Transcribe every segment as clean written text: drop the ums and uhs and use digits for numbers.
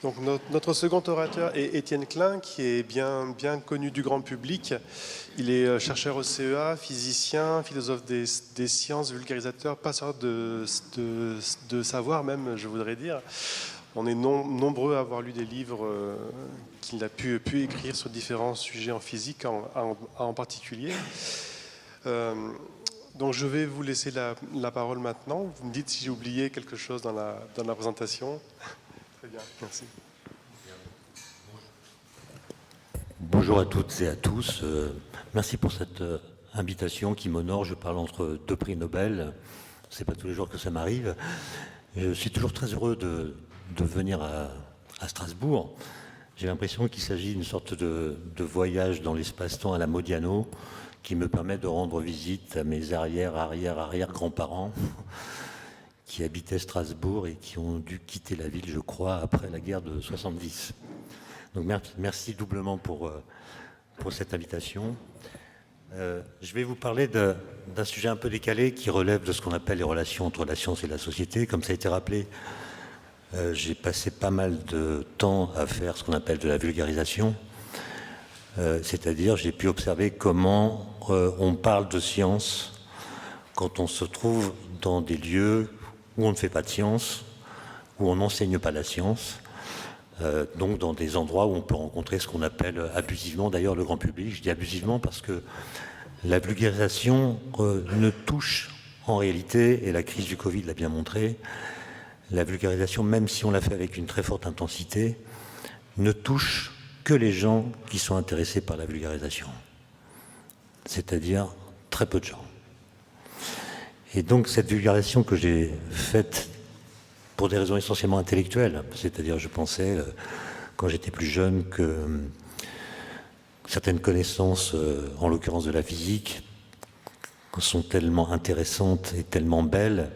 Donc notre second orateur est Étienne Klein, qui est bien connu du grand public. Il est chercheur au CEA, physicien, philosophe des sciences, vulgarisateur, passeur de savoir même, je voudrais dire. On est nombreux à avoir lu des livres qu'il a pu écrire sur différents sujets en physique en particulier. Donc je vais vous laisser la parole maintenant. Vous me dites si j'ai oublié quelque chose dans la présentation. Très bien, merci. Bonjour à toutes et à tous. Merci pour cette invitation qui m'honore. Je parle entre deux prix Nobel. Ce n'est pas tous les jours que ça m'arrive. Je suis toujours très heureux de venir à Strasbourg. J'ai l'impression qu'il s'agit d'une sorte de voyage dans l'espace-temps à la Modiano qui me permet de rendre visite à mes arrière-grands-parents qui habitaient Strasbourg et qui ont dû quitter la ville, je crois, après la guerre de 70. Donc merci doublement pour cette invitation. Je vais vous parler d'un sujet un peu décalé qui relève de ce qu'on appelle les relations entre la science et la société. Comme ça a été rappelé, j'ai passé pas mal de temps à faire ce qu'on appelle de la vulgarisation. C'est-à-dire, j'ai pu observer comment on parle de science quand on se trouve dans des lieux où on ne fait pas de science, où on n'enseigne pas la science, donc dans des endroits où on peut rencontrer ce qu'on appelle abusivement, d'ailleurs le grand public. Je dis abusivement parce que la vulgarisation ne touche en réalité, et la crise du Covid l'a bien montré, la vulgarisation, même si on la fait avec une très forte intensité, ne touche que les gens qui sont intéressés par la vulgarisation, c'est-à-dire très peu de gens. Et donc cette vulgarisation que j'ai faite pour des raisons essentiellement intellectuelles, c'est-à-dire je pensais, quand j'étais plus jeune, que certaines connaissances, en l'occurrence de la physique, sont tellement intéressantes et tellement belles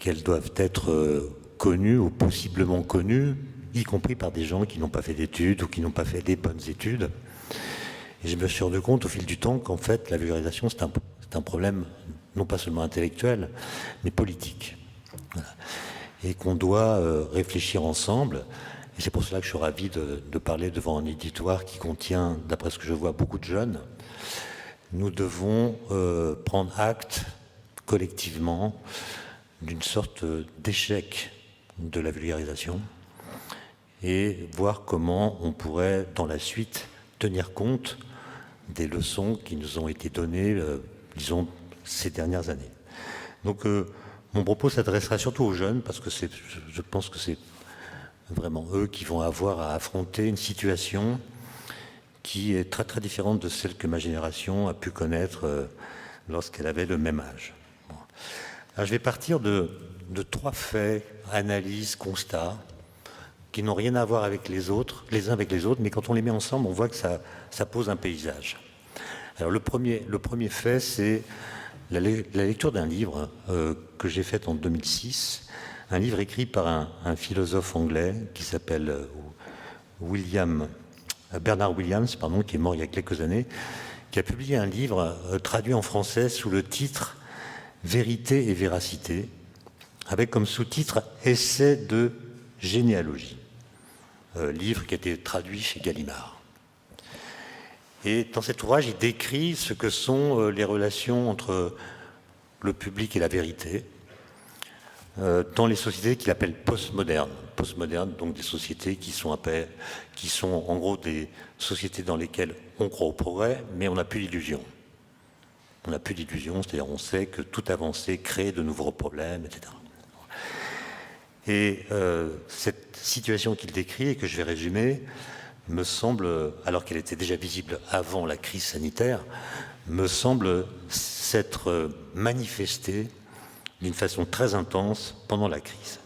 qu'elles doivent être connues ou possiblement connues, y compris par des gens qui n'ont pas fait d'études ou qui n'ont pas fait des bonnes études. Et je me suis rendu compte au fil du temps qu'en fait la vulgarisation c'est un problème non pas seulement intellectuel, mais politique. Voilà. Et qu'on doit réfléchir ensemble. Et c'est pour cela que je suis ravi de parler devant un éditoire qui contient, d'après ce que je vois, beaucoup de jeunes. Nous devons prendre acte collectivement d'une sorte d'échec de la vulgarisation et voir comment on pourrait, dans la suite, tenir compte des leçons qui nous ont été données, disons, ces dernières années. Donc, mon propos s'adressera surtout aux jeunes, parce que je pense que c'est vraiment eux qui vont avoir à affronter une situation qui est très très différente de celle que ma génération a pu connaître lorsqu'elle avait le même âge. Bon. Alors, je vais partir de 3 faits, analyses, constats, qui n'ont rien à voir avec les autres, les uns avec les autres, mais quand on les met ensemble, on voit que ça pose un paysage. Alors le premier fait, c'est la lecture d'un livre que j'ai fait en 2006, un livre écrit par un philosophe anglais qui s'appelle Bernard Williams, qui est mort il y a quelques années, qui a publié un livre traduit en français sous le titre « Vérité et véracité », avec comme sous-titre « Essai de généalogie », livre qui a été traduit chez Gallimard. Et dans cet ouvrage, il décrit ce que sont les relations entre le public et la vérité dans les sociétés qu'il appelle postmodernes. Postmodernes, donc des sociétés qui sont en gros des sociétés dans lesquelles on croit au progrès, mais on n'a plus d'illusions. On n'a plus d'illusions, c'est-à-dire on sait que toute avancée crée de nouveaux problèmes, etc. Et cette situation qu'il décrit et que je vais résumer me semble, alors qu'elle était déjà visible avant la crise sanitaire, me semble s'être manifestée d'une façon très intense pendant la crise.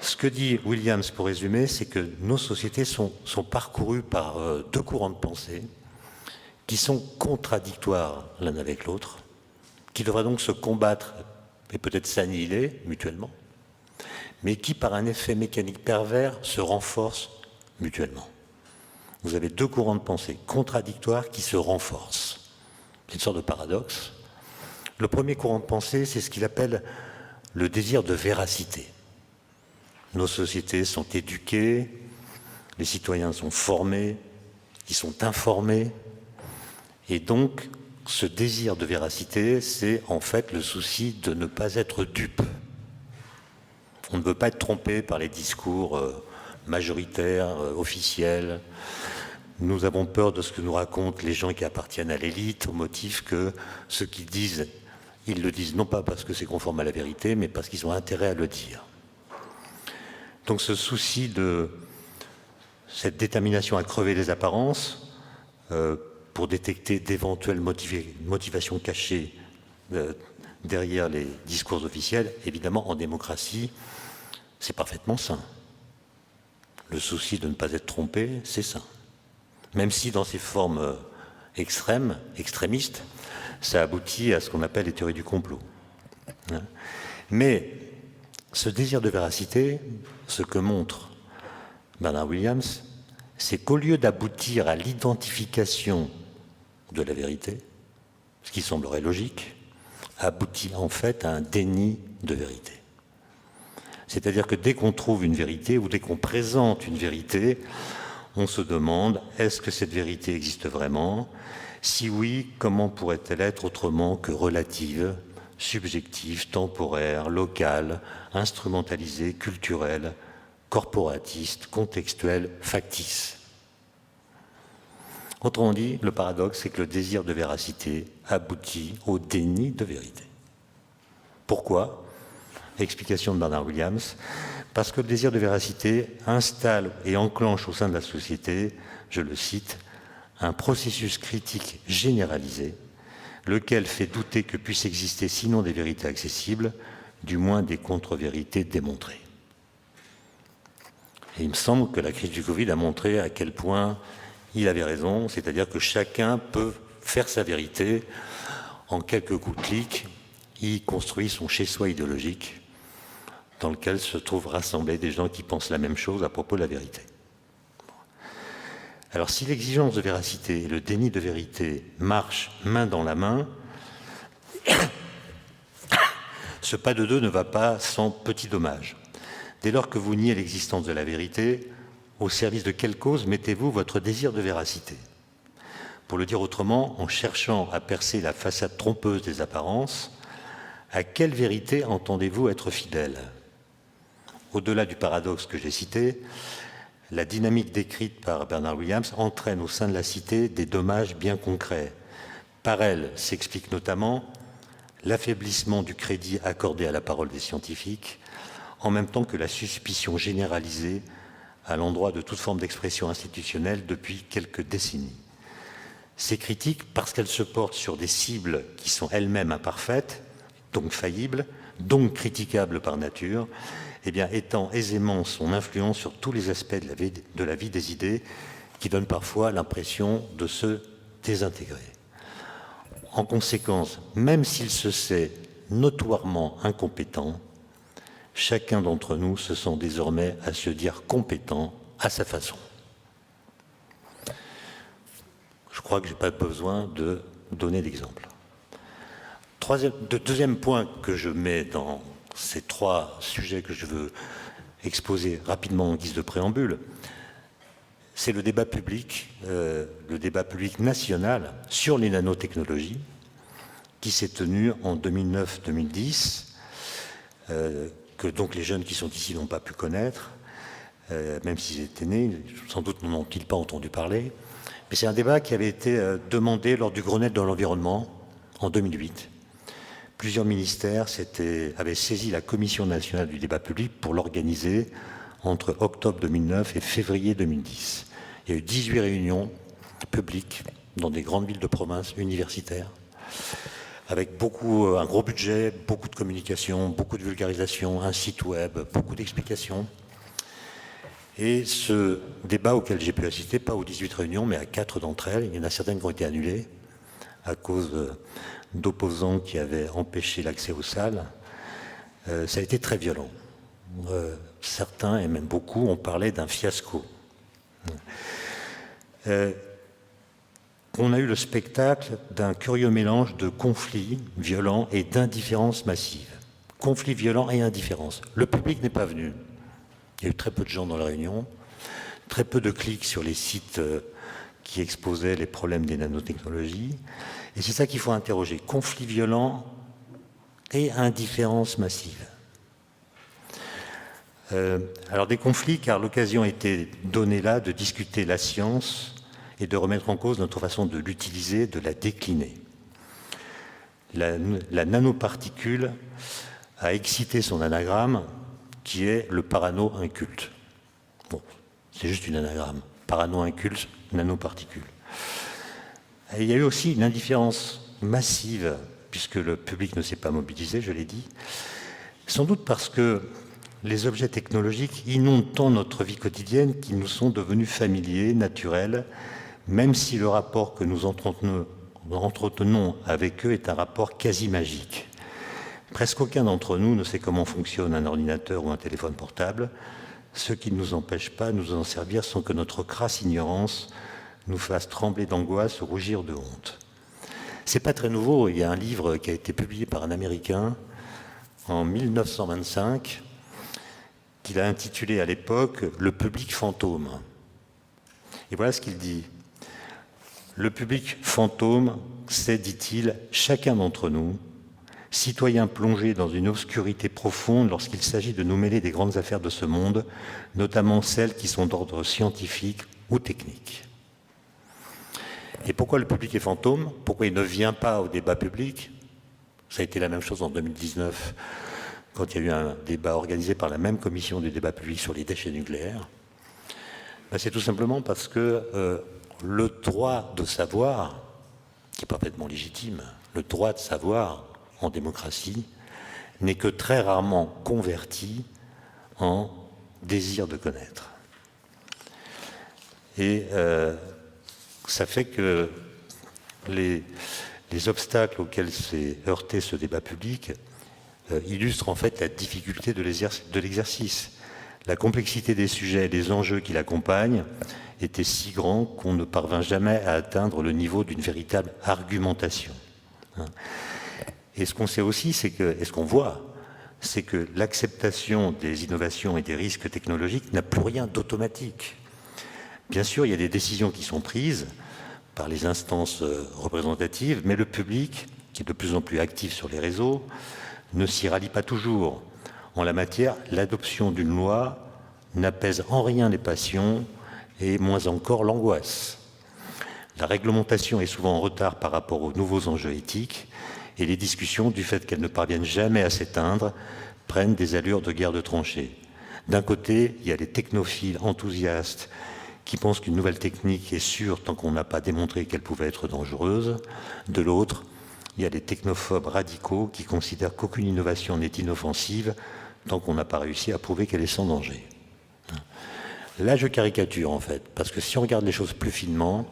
Ce que dit Williams, pour résumer, c'est que nos sociétés sont parcourues par 2 courants de pensée qui sont contradictoires l'un avec l'autre, qui devraient donc se combattre et peut-être s'annihiler mutuellement, mais qui, par un effet mécanique pervers, se renforcent mutuellement. Vous avez 2 courants de pensée contradictoires qui se renforcent. C'est une sorte de paradoxe. Le premier courant de pensée, c'est ce qu'il appelle le désir de véracité. Nos sociétés sont éduquées Les citoyens sont formés, ils sont informés, et donc ce désir de véracité, c'est en fait le souci de ne pas être dupe. On ne veut pas être trompé par les discours majoritaires, officiels. Nous avons peur de ce que nous racontent les gens qui appartiennent à l'élite, au motif que ceux qui disent, ils le disent non pas parce que c'est conforme à la vérité, mais parce qu'ils ont intérêt à le dire. Donc ce souci de cette détermination à crever les apparences pour détecter d'éventuelles motivations cachées derrière les discours officiels, évidemment en démocratie, c'est parfaitement sain. Le souci de ne pas être trompé, c'est sain. Même si dans ces formes extrêmes, extrémistes, ça aboutit à ce qu'on appelle les théories du complot. Mais ce désir de véracité, ce que montre Bernard Williams, c'est qu'au lieu d'aboutir à l'identification de la vérité, ce qui semblerait logique, aboutit en fait à un déni de vérité. C'est-à-dire que dès qu'on trouve une vérité ou dès qu'on présente une vérité, on se demande, est-ce que cette vérité existe vraiment? Si oui, comment pourrait-elle être autrement que relative, subjective, temporaire, locale, instrumentalisée, culturelle, corporatiste, contextuelle, factice? Autrement dit, le paradoxe, c'est que le désir de véracité aboutit au déni de vérité. Pourquoi? Explication de Bernard Williams. Parce que le désir de véracité installe et enclenche au sein de la société, je le cite, un processus critique généralisé, lequel fait douter que puissent exister sinon des vérités accessibles, du moins des contre-vérités démontrées. Et il me semble que la crise du Covid a montré à quel point il avait raison, c'est-à-dire que chacun peut faire sa vérité en quelques coups de clic, il construit son chez-soi idéologique dans lequel se trouvent rassemblés des gens qui pensent la même chose à propos de la vérité. Alors si l'exigence de véracité et le déni de vérité marchent main dans la main, ce pas de deux ne va pas sans petit dommage. Dès lors que vous niez l'existence de la vérité, au service de quelle cause mettez-vous votre désir de véracité? Pour le dire autrement, en cherchant à percer la façade trompeuse des apparences, à quelle vérité entendez-vous être fidèle? Au-delà du paradoxe que j'ai cité, la dynamique décrite par Bernard Williams entraîne au sein de la cité des dommages bien concrets. Par elle s'explique notamment l'affaiblissement du crédit accordé à la parole des scientifiques, en même temps que la suspicion généralisée à l'endroit de toute forme d'expression institutionnelle depuis quelques décennies. Ces critiques, parce qu'elles se portent sur des cibles qui sont elles-mêmes imparfaites, donc faillibles, donc critiquables par nature, eh bien, étend aisément son influence sur tous les aspects de la vie des idées qui donnent parfois l'impression de se désintégrer. En conséquence, même s'il se sait notoirement incompétent, chacun d'entre nous se sent désormais à se dire compétent à sa façon. Je crois que je n'ai pas besoin de donner d'exemple. Deuxième point que je mets dans ces trois sujets que je veux exposer rapidement en guise de préambule, c'est le débat public national sur les nanotechnologies qui s'est tenu en 2009-2010, que donc les jeunes qui sont ici n'ont pas pu connaître, même s'ils étaient nés, sans doute n'en ont-ils pas entendu parler. Mais c'est un débat qui avait été demandé lors du Grenelle de l'environnement en 2008. Plusieurs ministères avaient saisi la Commission nationale du débat public pour l'organiser entre octobre 2009 et février 2010. Il y a eu 18 réunions publiques dans des grandes villes de province universitaires, avec un gros budget, beaucoup de communication, beaucoup de vulgarisation, un site web, beaucoup d'explications. Et ce débat auquel j'ai pu assister, pas aux 18 réunions, mais à 4 d'entre elles, il y en a certaines qui ont été annulées à cause d'opposants qui avaient empêché l'accès aux salles, ça a été très violent. Certains, et même beaucoup, ont parlé d'un fiasco. On a eu le spectacle d'un curieux mélange de conflits violents et d'indifférence massive. Conflits violents et indifférence. Le public n'est pas venu. Il y a eu très peu de gens dans la réunion. très peu de clics sur les sites qui exposaient les problèmes des nanotechnologies. Et c'est ça qu'il faut interroger. Conflits violents et indifférence massive. Alors des conflits, car l'occasion était donnée là de discuter la science et de remettre en cause notre façon de l'utiliser, de la décliner. La nanoparticule a excité son anagramme, qui est le parano-inculte. Bon, c'est juste une anagramme. Parano-inculte, nanoparticule. Et il y a eu aussi une indifférence massive, puisque le public ne s'est pas mobilisé, je l'ai dit, sans doute parce que les objets technologiques inondent tant notre vie quotidienne qu'ils nous sont devenus familiers, naturels, même si le rapport que nous entretenons avec eux est un rapport quasi magique. Presque aucun d'entre nous ne sait comment fonctionne un ordinateur ou un téléphone portable, ce qui ne nous empêche pas de nous en servir sans que notre crasse ignorance nous fasse trembler d'angoisse ou rougir de honte. C'est pas très nouveau, il y a un livre qui a été publié par un Américain en 1925 qu'il a intitulé à l'époque « Le public fantôme ». Et voilà ce qu'il dit. Le public fantôme, c'est, dit-il, chacun d'entre nous, citoyen plongé dans une obscurité profonde lorsqu'il s'agit de nous mêler des grandes affaires de ce monde, notamment celles qui sont d'ordre scientifique ou technique. Et pourquoi le public est fantôme? Pourquoi il ne vient pas au débat public? Ça a été la même chose en 2019, quand il y a eu un débat organisé par la même commission du débat public sur les déchets nucléaires. C'est tout simplement parce que le droit de savoir, qui est parfaitement légitime, le droit de savoir en démocratie, n'est que très rarement converti en désir de connaître. Et ça fait que les obstacles auxquels s'est heurté ce débat public illustrent en fait la difficulté de l'exercice. La complexité des sujets et des enjeux qui l'accompagnent était si grand qu'on ne parvint jamais à atteindre le niveau d'une véritable argumentation. Et ce qu'on sait aussi, et ce qu'on voit, c'est que l'acceptation des innovations et des risques technologiques n'a plus rien d'automatique. Bien sûr, il y a des décisions qui sont prises par les instances représentatives, mais le public, qui est de plus en plus actif sur les réseaux, ne s'y rallie pas toujours. En la matière, l'adoption d'une loi n'apaise en rien les passions et moins encore l'angoisse. La réglementation est souvent en retard par rapport aux nouveaux enjeux éthiques et les discussions, du fait qu'elles ne parviennent jamais à s'éteindre, prennent des allures de guerre de tranchées. D'un côté, il y a les technophiles enthousiastes qui pensent qu'une nouvelle technique est sûre tant qu'on n'a pas démontré qu'elle pouvait être dangereuse. De l'autre, il y a les technophobes radicaux qui considèrent qu'aucune innovation n'est inoffensive tant qu'on n'a pas réussi à prouver qu'elle est sans danger. Là, je caricature en fait, parce que si on regarde les choses plus finement,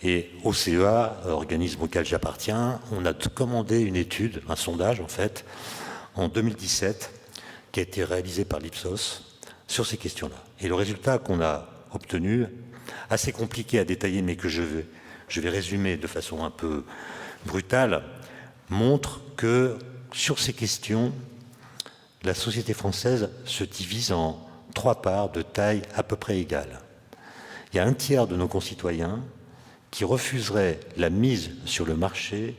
et au CEA, organisme auquel j'appartiens, on a commandé une étude, un sondage en fait, en 2017, qui a été réalisé par l'Ipsos sur ces questions-là. Et le résultat qu'on a obtenu, assez compliqué à détailler, mais que je vais résumer de façon un peu brutale, montre que sur ces questions, la société française se divise en 3 parts de taille à peu près égale. Il y a un tiers de nos concitoyens qui refuseraient la mise sur le marché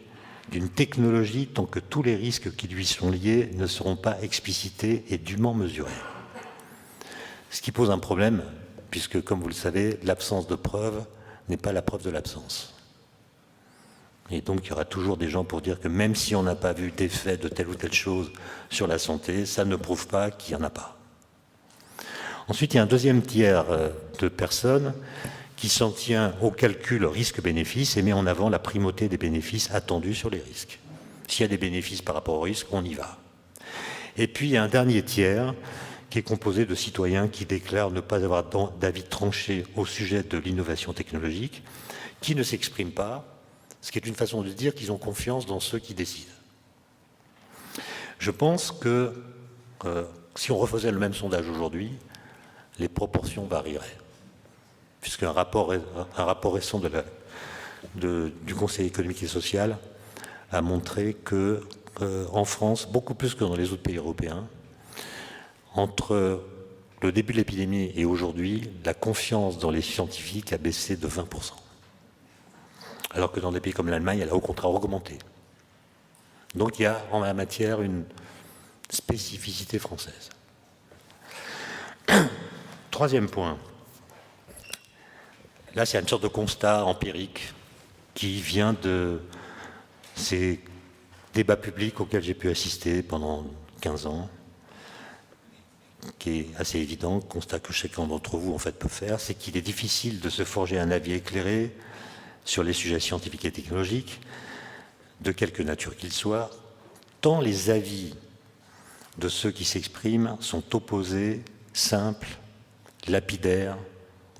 d'une technologie tant que tous les risques qui lui sont liés ne seront pas explicités et dûment mesurés. Ce qui pose un problème, puisque, comme vous le savez, l'absence de preuve n'est pas la preuve de l'absence. Et donc, il y aura toujours des gens pour dire que même si on n'a pas vu d'effet de telle ou telle chose sur la santé, ça ne prouve pas qu'il n'y en a pas. Ensuite, il y a un deuxième tiers de personnes qui s'en tient au calcul risque-bénéfice et met en avant la primauté des bénéfices attendus sur les risques. S'il y a des bénéfices par rapport aux risques, on y va. Et puis, il y a un dernier tiers qui est composé de citoyens qui déclarent ne pas avoir d'avis tranché au sujet de l'innovation technologique, qui ne s'expriment pas, ce qui est une façon de dire qu'ils ont confiance dans ceux qui décident. Je pense que si on refaisait le même sondage aujourd'hui, les proportions varieraient. Puisqu'un rapport récent du Conseil économique et social a montré qu'en France, beaucoup plus que dans les autres pays européens, entre le début de l'épidémie et aujourd'hui, la confiance dans les scientifiques a baissé de 20%. Alors que dans des pays comme l'Allemagne, elle a au contraire augmenté. Donc il y a en la matière une spécificité française. Troisième point. Là, c'est une sorte de constat empirique qui vient de ces débats publics auxquels j'ai pu assister pendant 15 ans, qui est assez évident, constat que chacun d'entre vous en fait peut faire, c'est qu'il est difficile de se forger un avis éclairé sur les sujets scientifiques et technologiques, de quelque nature qu'ils soient, tant les avis de ceux qui s'expriment sont opposés, simples, lapidaires,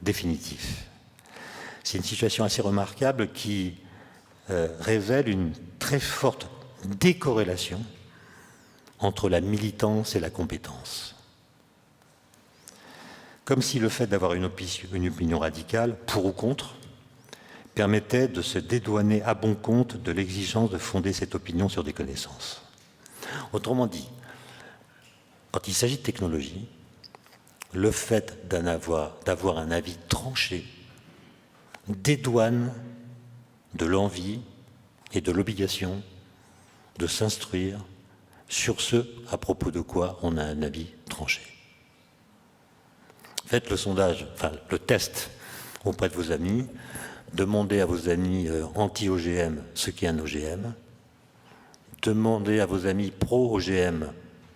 définitifs. C'est une situation assez remarquable qui révèle une très forte décorrélation entre la militance et la compétence. Comme si le fait d'avoir une opinion radicale, pour ou contre, permettait de se dédouaner à bon compte de l'exigence de fonder cette opinion sur des connaissances. Autrement dit, quand il s'agit de technologie, le fait d'avoir un avis tranché dédouane de l'envie et de l'obligation de s'instruire sur ce à propos de quoi on a un avis tranché. Faites le sondage, enfin le test auprès de vos amis, demandez à vos amis anti-OGM ce qu'est un OGM, demandez à vos amis pro-OGM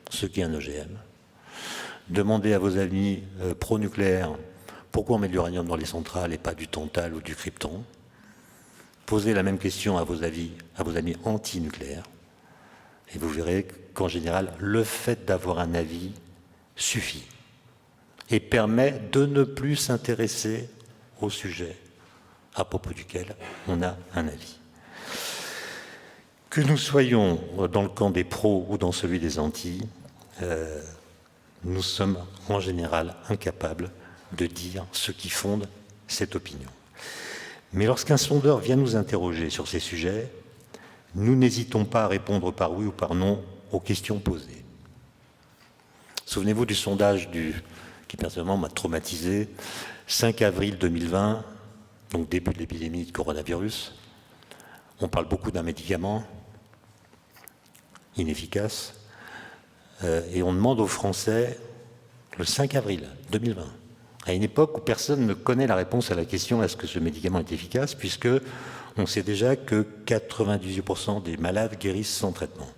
ce qu'est un OGM, demandez à vos amis pro-nucléaire pourquoi on met de l'uranium dans les centrales et pas du tantal ou du krypton. Posez la même question à vos amis anti-nucléaires et vous verrez qu'en général, le fait d'avoir un avis suffit et permet de ne plus s'intéresser au sujet à propos duquel on a un avis. Que nous soyons dans le camp des pros ou dans celui des antis, nous sommes en général incapables de dire ce qui fonde cette opinion. Mais lorsqu'un sondeur vient nous interroger sur ces sujets, nous n'hésitons pas à répondre par oui ou par non aux questions posées. Souvenez-vous du sondage qui personnellement m'a traumatisé, 5 avril 2020, donc début de l'épidémie de coronavirus. On parle beaucoup d'un médicament inefficace et on demande aux Français le 5 avril 2020, à une époque où personne ne connaît la réponse à la question est-ce que ce médicament est efficace, puisque on sait déjà que 98% des malades guérissent sans traitement.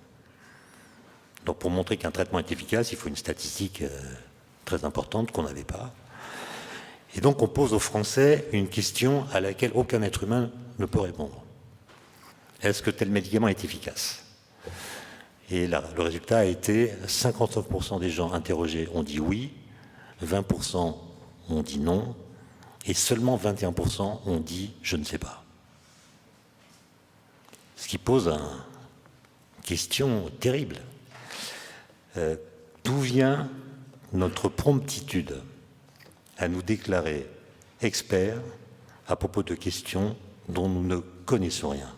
Donc pour montrer qu'un traitement est efficace, il faut une statistique très importante qu'on n'avait pas. Et donc on pose aux Français une question à laquelle aucun être humain ne peut répondre. Est-ce que tel médicament est efficace ? Et là, le résultat a été 59% des gens interrogés ont dit oui, 20% ont dit non, et seulement 21% ont dit je ne sais pas. Ce qui pose une question terrible. D'où vient notre promptitude à nous déclarer experts à propos de questions dont nous ne connaissons rien?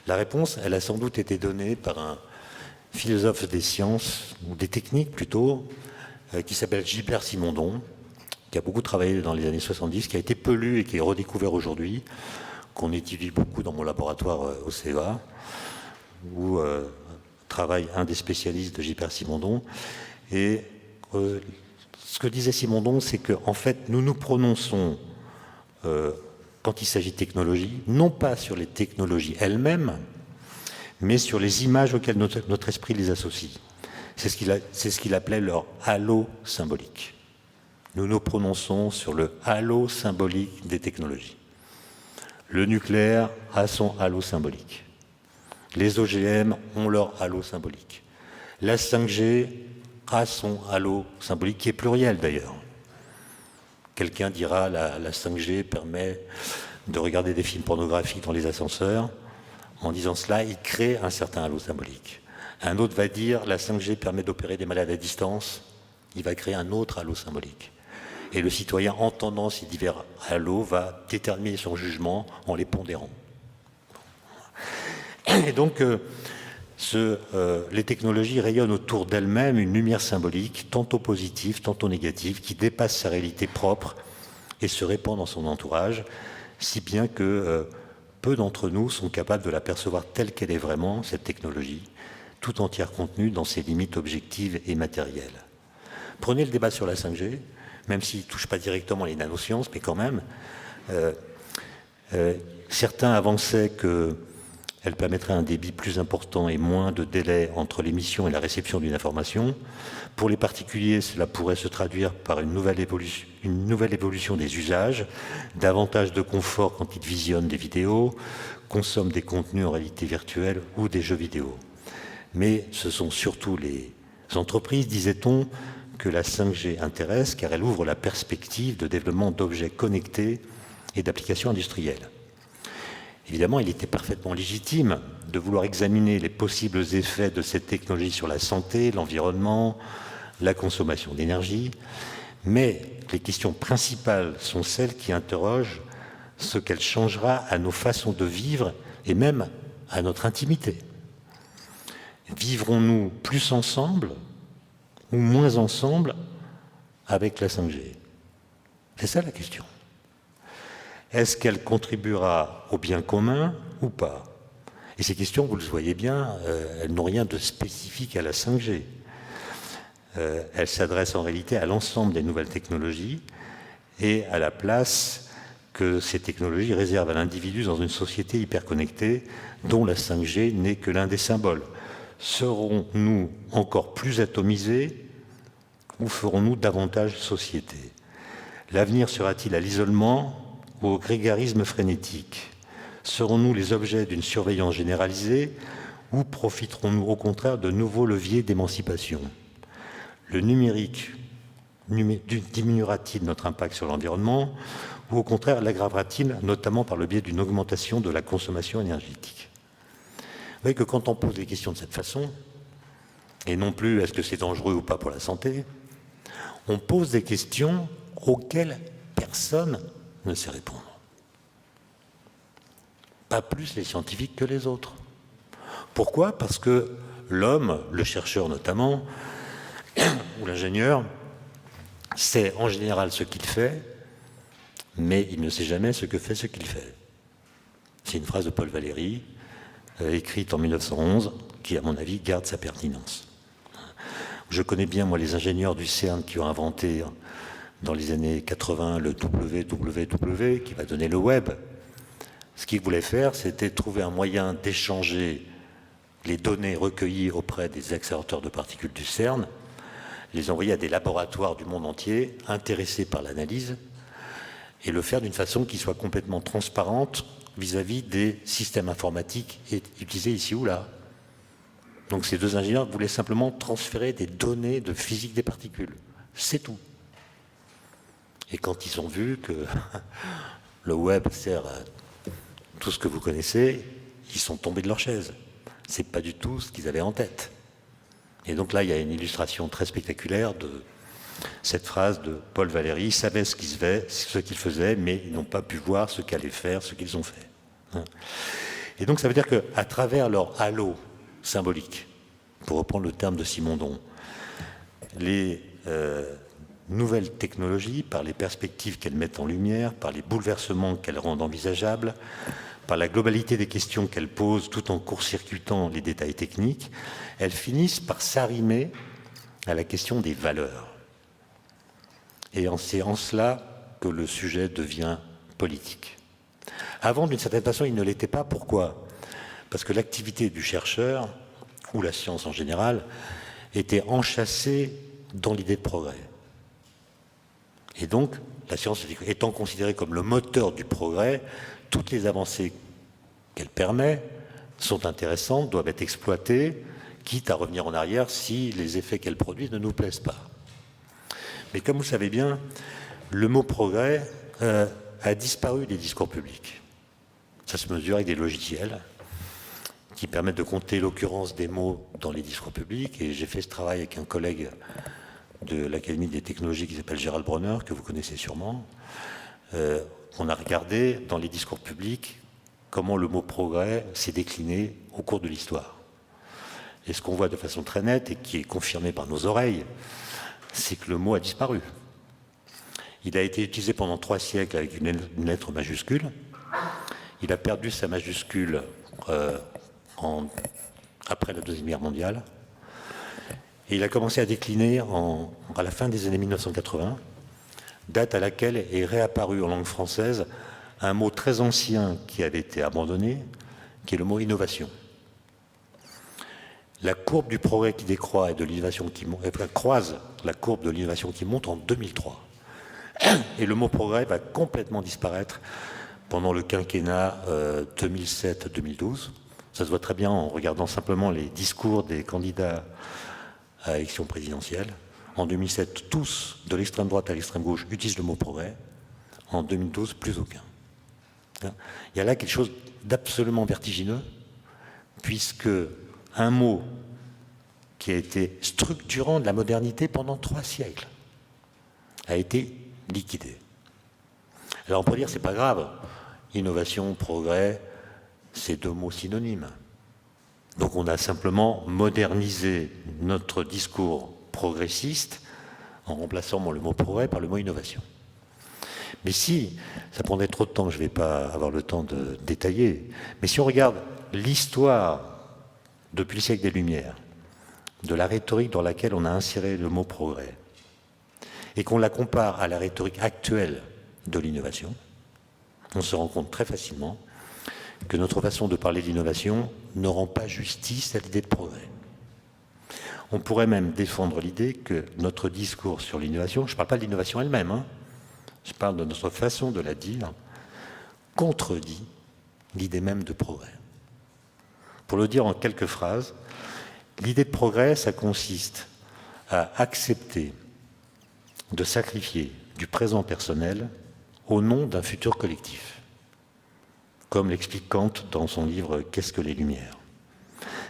La réponse, elle a sans doute été donnée par un philosophe des sciences, ou des techniques plutôt, qui s'appelle Gilbert Simondon, qui a beaucoup travaillé dans les années 70, qui a été peu lu et qui est redécouvert aujourd'hui, qu'on étudie beaucoup dans mon laboratoire au CEA, où travaille un des spécialistes de Gilbert Simondon. Et ce que disait Simondon, c'est qu'en fait, nous nous prononçons, quand il s'agit de technologie, non pas sur les technologies elles-mêmes, mais sur les images auxquelles notre esprit les associe. C'est ce qu'il appelait leur halo symbolique. Nous nous prononçons sur le halo symbolique des technologies. Le nucléaire a son halo symbolique. Les OGM ont leur halo symbolique. La 5G a son halo symbolique, qui est pluriel d'ailleurs. Quelqu'un dira la 5G permet de regarder des films pornographiques dans les ascenseurs. En disant cela, il crée un certain halo symbolique. Un autre va dire la 5G permet d'opérer des malades à distance. Il va créer un autre halo symbolique. Et le citoyen, entendant ces divers halos, va déterminer son jugement en les pondérant. Et donc, les technologies rayonnent autour d'elles-mêmes une lumière symbolique, tantôt positive, tantôt négative, qui dépasse sa réalité propre et se répand dans son entourage, si bien que peu d'entre nous sont capables de la percevoir telle qu'elle est vraiment, cette technologie, tout entière contenue dans ses limites objectives et matérielles. Prenez le débat sur la 5G, même s'il ne touche pas directement les nanosciences, mais quand même, certains avançaient qu'elle permettrait un débit plus important et moins de délai entre l'émission et la réception d'une information. Pour les particuliers, cela pourrait se traduire par une nouvelle évolution des usages, davantage de confort quand ils visionnent des vidéos, consomment des contenus en réalité virtuelle ou des jeux vidéo. Mais ce sont surtout les entreprises, disait-on, que la 5G intéresse, car elle ouvre la perspective de développement d'objets connectés et d'applications industrielles. Évidemment, il était parfaitement légitime de vouloir examiner les possibles effets de cette technologie sur la santé, l'environnement, la consommation d'énergie, mais les questions principales sont celles qui interrogent ce qu'elle changera à nos façons de vivre et même à notre intimité. Vivrons-nous plus ensemble ou moins ensemble avec la 5G? C'est ça la question. Est-ce qu'elle contribuera au bien commun ou pas? Et ces questions, vous le voyez bien, elles n'ont rien de spécifique à la 5G. Elles s'adressent en réalité à l'ensemble des nouvelles technologies et à la place que ces technologies réservent à l'individu dans une société hyperconnectée dont la 5G n'est que l'un des symboles. Serons-nous encore plus atomisés ou ferons-nous davantage société? L'avenir sera-t-il à l'isolement ou au grégarisme frénétique? Serons-nous les objets d'une surveillance généralisée ou profiterons-nous au contraire de nouveaux leviers d'émancipation? Le numérique diminuera-t-il notre impact sur l'environnement ou au contraire l'aggravera-t-il, notamment par le biais d'une augmentation de la consommation énergétique? Vous voyez que quand on pose des questions de cette façon, et non plus est-ce que c'est dangereux ou pas pour la santé, on pose des questions auxquelles personne ne sait répondre. Pas plus les scientifiques que les autres. Pourquoi? Parce que l'homme, le chercheur notamment, ou l'ingénieur, sait en général ce qu'il fait, mais il ne sait jamais ce que fait ce qu'il fait. C'est une phrase de Paul Valéry, écrite en 1911, qui, à mon avis, garde sa pertinence. Je connais bien, moi, les ingénieurs du CERN qui ont inventé, dans les années 80, le www, qui va donner le web. Ce qu'ils voulaient faire, c'était trouver un moyen d'échanger les données recueillies auprès des accélérateurs de particules du CERN, les envoyer à des laboratoires du monde entier, intéressés par l'analyse, et le faire d'une façon qui soit complètement transparente vis-à-vis des systèmes informatiques utilisés ici ou là. Donc ces deux ingénieurs voulaient simplement transférer des données de physique des particules. C'est tout. Et quand ils ont vu que le web sert à tout ce que vous connaissez, ils sont tombés de leur chaise. C'est pas du tout ce qu'ils avaient en tête. Et donc là, il y a une illustration très spectaculaire de cette phrase de Paul Valéry: ils savaient ce qu'ils faisaient, mais ils n'ont pas pu voir ce qu'allaient faire, ce qu'ils ont fait. Et donc ça veut dire qu'à travers leur halo symbolique, pour reprendre le terme de Simondon, les nouvelles technologies, par les perspectives qu'elles mettent en lumière, par les bouleversements qu'elles rendent envisageables, par la globalité des questions qu'elles posent tout en court-circuitant les détails techniques, elles finissent par s'arrimer à la question des valeurs. Et c'est en cela que le sujet devient politique. Avant, d'une certaine façon, il ne l'était pas. Pourquoi? Parce que l'activité du chercheur, ou la science en général, était enchâssée dans l'idée de progrès. Et donc, la science étant considérée comme le moteur du progrès, toutes les avancées qu'elle permet sont intéressantes, doivent être exploitées, quitte à revenir en arrière si les effets qu'elle produit ne nous plaisent pas. Mais comme vous le savez bien, le mot progrès a disparu des discours publics. Ça se mesure avec des logiciels qui permettent de compter l'occurrence des mots dans les discours publics. Et j'ai fait ce travail avec un collègue de l'Académie des technologies qui s'appelle Gérald Bronner, que vous connaissez sûrement. On a regardé dans les discours publics comment le mot progrès s'est décliné au cours de l'histoire. Et ce qu'on voit de façon très nette et qui est confirmé par nos oreilles, c'est que le mot a disparu. Il a été utilisé pendant 3 siècles avec une lettre majuscule. Il a perdu sa majuscule après la Deuxième Guerre mondiale. Et il a commencé à décliner à la fin des années 1980, date à laquelle est réapparu en langue française un mot très ancien qui avait été abandonné, qui est le mot innovation. La courbe du progrès qui décroît et de l'innovation qui monte, croise la courbe de l'innovation qui monte en 2003. Et le mot progrès va complètement disparaître pendant le quinquennat 2007-2012. Ça se voit très bien en regardant simplement les discours des candidats à l'élection présidentielle. En 2007, tous, de l'extrême droite à l'extrême gauche, utilisent le mot progrès. En 2012, plus aucun. Il y a là quelque chose d'absolument vertigineux, puisque un mot qui a été structurant de la modernité pendant 3 siècles a été liquidé. Alors on peut dire, c'est pas grave, innovation, progrès, c'est 2 mots synonymes. Donc on a simplement modernisé notre discours progressiste en remplaçant le mot progrès par le mot innovation. Mais si, ça prendrait trop de temps, je ne vais pas avoir le temps de détailler, mais si on regarde l'histoire depuis le siècle des Lumières, de la rhétorique dans laquelle on a inséré le mot progrès, et qu'on la compare à la rhétorique actuelle de l'innovation, on se rend compte très facilement que notre façon de parler d'innovation ne rend pas justice à l'idée de progrès. On pourrait même défendre l'idée que notre discours sur l'innovation, je ne parle pas de l'innovation elle-même, je parle de notre façon de la dire, contredit l'idée même de progrès. Pour le dire en quelques phrases, l'idée de progrès, ça consiste à accepter de sacrifier du présent personnel au nom d'un futur collectif, comme l'explique Kant dans son livre « Qu'est-ce que les Lumières ?»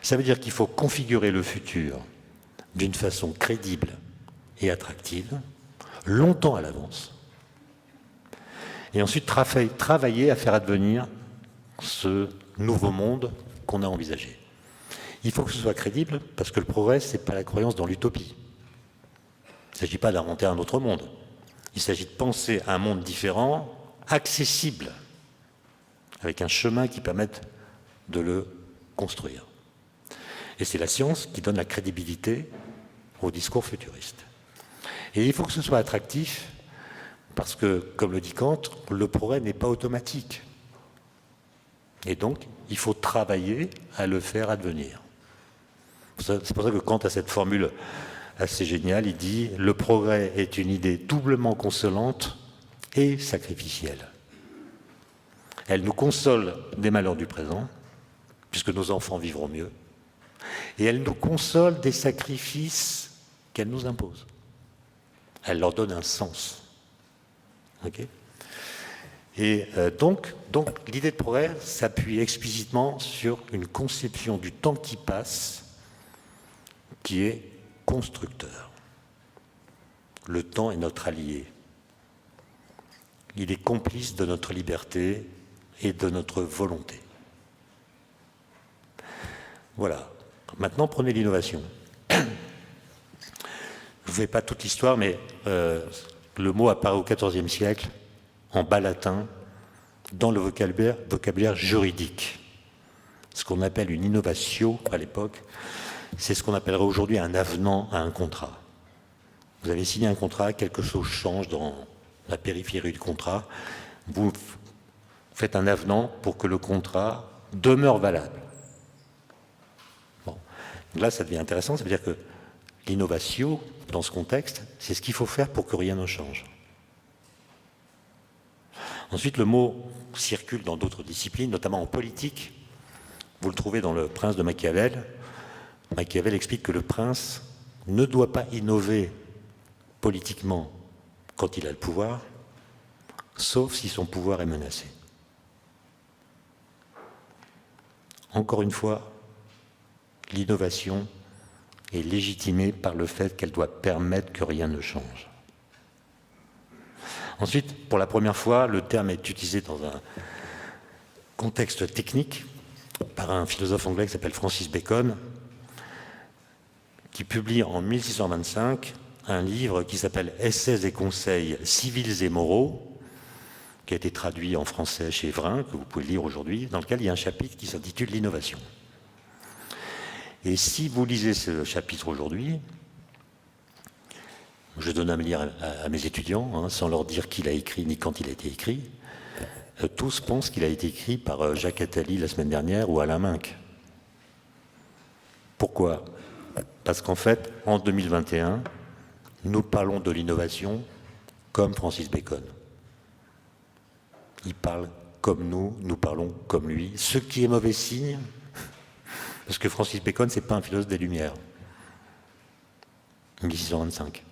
Ça veut dire qu'il faut configurer le futur d'une façon crédible et attractive, longtemps à l'avance, et ensuite travailler à faire advenir ce nouveau monde qu'on a envisagé. Il faut que ce soit crédible, parce que le progrès, ce n'est pas la croyance dans l'utopie. Il ne s'agit pas d'inventer un autre monde. Il s'agit de penser un monde différent, accessible, avec un chemin qui permette de le construire. Et c'est la science qui donne la crédibilité au discours futuriste. Et il faut que ce soit attractif, parce que, comme le dit Kant, le progrès n'est pas automatique. Et donc, il faut travailler à le faire advenir. C'est pour ça que Kant a cette formule assez géniale, il dit « Le progrès est une idée doublement consolante et sacrificielle. Elle nous console des malheurs du présent, puisque nos enfants vivront mieux, et elle nous console des sacrifices qu'elle nous impose. Elle leur donne un sens. » Okay ? Et donc l'idée de progrès s'appuie explicitement sur une conception du temps qui passe qui est constructeur. Le temps est notre allié. Il est complice de notre liberté et de notre volonté. Voilà. Maintenant, prenez l'innovation. Je ne fais pas toute l'histoire, mais le mot apparaît au XIVe siècle, en bas latin, dans le vocabulaire juridique. Ce qu'on appelle une innovatio à l'époque, c'est ce qu'on appellerait aujourd'hui un avenant à un contrat. Vous avez signé un contrat, quelque chose change dans la périphérie du contrat, vous faites un avenant pour que le contrat demeure valable. Bon. Là, ça devient intéressant, ça veut dire que l'innovatio, dans ce contexte, c'est ce qu'il faut faire pour que rien ne change. Ensuite, le mot circule dans d'autres disciplines, notamment en politique. Vous le trouvez dans Le Prince de Machiavel. Machiavel explique que le prince ne doit pas innover politiquement quand il a le pouvoir, sauf si son pouvoir est menacé. Encore une fois, l'innovation est légitimée par le fait qu'elle doit permettre que rien ne change. Ensuite, pour la première fois, le terme est utilisé dans un contexte technique par un philosophe anglais qui s'appelle Francis Bacon. qui publie en 1625 un livre qui s'appelle « Essais et conseils civils et moraux », qui a été traduit en français chez Vrin, que vous pouvez lire aujourd'hui, dans lequel il y a un chapitre qui s'intitule « L'innovation ». Et si vous lisez ce chapitre aujourd'hui, je donne à me lire à mes étudiants, sans leur dire qui l'a écrit ni quand il a été écrit, tous pensent qu'il a été écrit par Jacques Attali la semaine dernière ou Alain Minc. Pourquoi ? Parce qu'en fait, en 2021, nous parlons de l'innovation comme Francis Bacon. Il parle comme nous parlons comme lui, ce qui est mauvais signe, parce que Francis Bacon, ce n'est pas un philosophe des Lumières. 1625.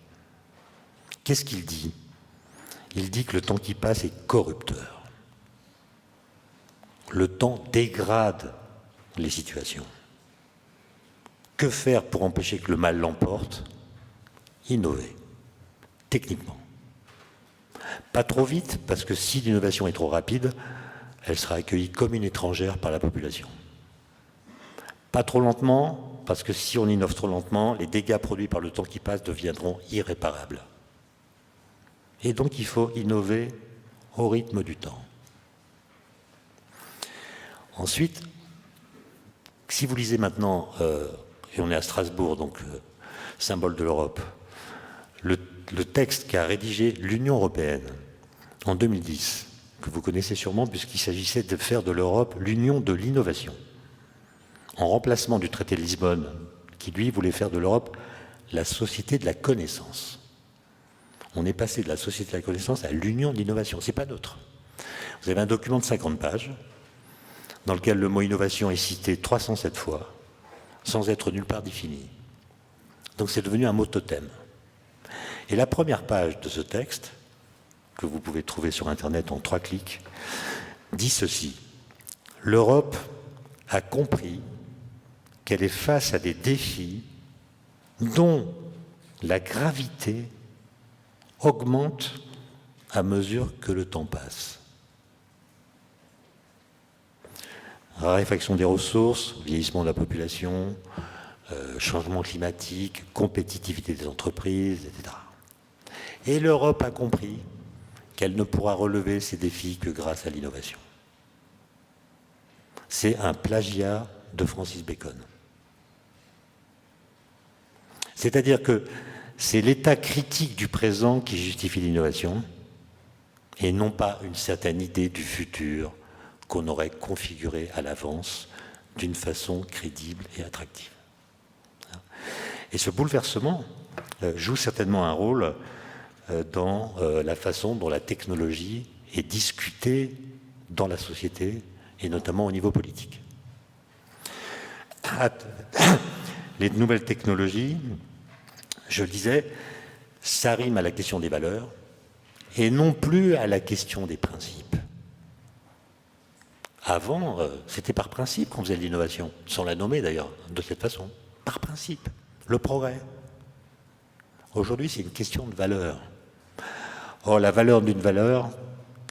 Qu'est-ce qu'il dit ? Il dit que le temps qui passe est corrupteur. Le temps dégrade les situations. Que faire pour empêcher que le mal l'emporte ? Innover, techniquement. Pas trop vite, parce que si l'innovation est trop rapide, elle sera accueillie comme une étrangère par la population. Pas trop lentement, parce que si on innove trop lentement, les dégâts produits par le temps qui passe deviendront irréparables. Et donc il faut innover au rythme du temps. Ensuite, si vous lisez maintenant, et on est à Strasbourg, donc symbole de l'Europe, le texte qu'a rédigé l'Union européenne en 2010, que vous connaissez sûrement puisqu'il s'agissait de faire de l'Europe l'union de l'innovation, en remplacement du traité de Lisbonne, qui lui voulait faire de l'Europe la société de la connaissance. On est passé de la société de la connaissance à l'union de l'innovation, c'est pas neutre. Vous avez un document de 50 pages, dans lequel le mot innovation est cité 307 fois, sans être nulle part défini. Donc c'est devenu un mot totem. Et la première page de ce texte, que vous pouvez trouver sur Internet en 3 clics, dit ceci. L'Europe a compris qu'elle est face à des défis dont la gravité augmente à mesure que le temps passe. Raréfaction des ressources, vieillissement de la population, changement climatique, compétitivité des entreprises, etc. Et l'Europe a compris qu'elle ne pourra relever ces défis que grâce à l'innovation. C'est un plagiat de Francis Bacon. C'est-à-dire que c'est l'état critique du présent qui justifie l'innovation et non pas une certaine idée du futur qu'on aurait configuré à l'avance d'une façon crédible et attractive. Et ce bouleversement joue certainement un rôle dans la façon dont la technologie est discutée dans la société et notamment au niveau politique. Les nouvelles technologies, je le disais, ça rime à la question des valeurs et non plus à la question des principes. Avant, c'était par principe qu'on faisait de l'innovation, sans la nommer d'ailleurs, de cette façon, par principe, le progrès. Aujourd'hui, c'est une question de valeur. Or, la valeur d'une valeur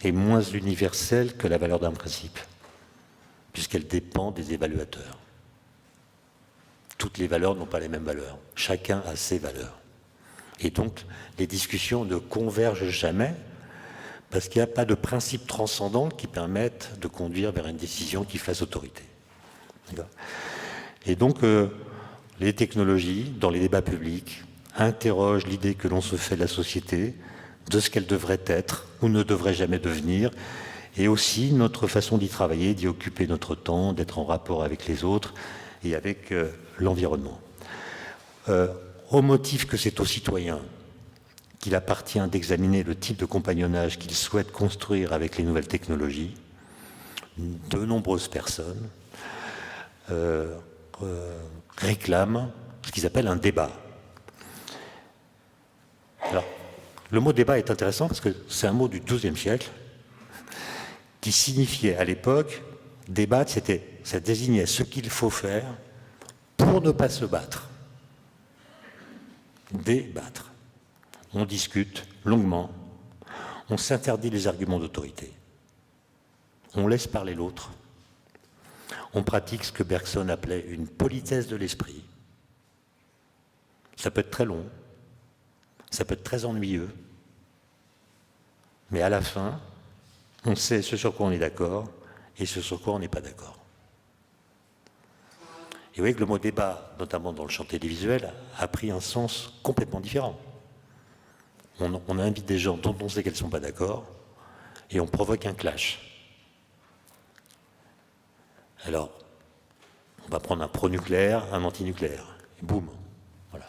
est moins universelle que la valeur d'un principe, puisqu'elle dépend des évaluateurs. Toutes les valeurs n'ont pas les mêmes valeurs. Chacun a ses valeurs. Et donc, les discussions ne convergent jamais, parce qu'il n'y a pas de principe transcendant qui permette de conduire vers une décision qui fasse autorité. Et donc, les technologies, dans les débats publics, interrogent l'idée que l'on se fait de la société, de ce qu'elle devrait être ou ne devrait jamais devenir, et aussi notre façon d'y travailler, d'y occuper notre temps, d'être en rapport avec les autres et avec l'environnement. Au motif que c'est aux citoyens qu'il appartient d'examiner le type de compagnonnage qu'ils souhaitent construire avec les nouvelles technologies, de nombreuses personnes réclament ce qu'ils appellent un débat. Alors, le mot débat est intéressant parce que c'est un mot du XIIe siècle qui signifiait à l'époque, débattre, ça désignait ce qu'il faut faire pour ne pas se battre. Débattre. On discute longuement, on s'interdit les arguments d'autorité, on laisse parler l'autre, on pratique ce que Bergson appelait une politesse de l'esprit, Ça peut être très long, ça peut être très ennuyeux, mais à la fin, on sait ce sur quoi on est d'accord et ce sur quoi on n'est pas d'accord. Et vous voyez que le mot débat, notamment dans le champ télévisuel, a pris un sens complètement différent. On invite des gens dont on sait qu'elles ne sont pas d'accord et on provoque un clash. Alors, on va prendre un pro-nucléaire, un anti-nucléaire, et boum, voilà.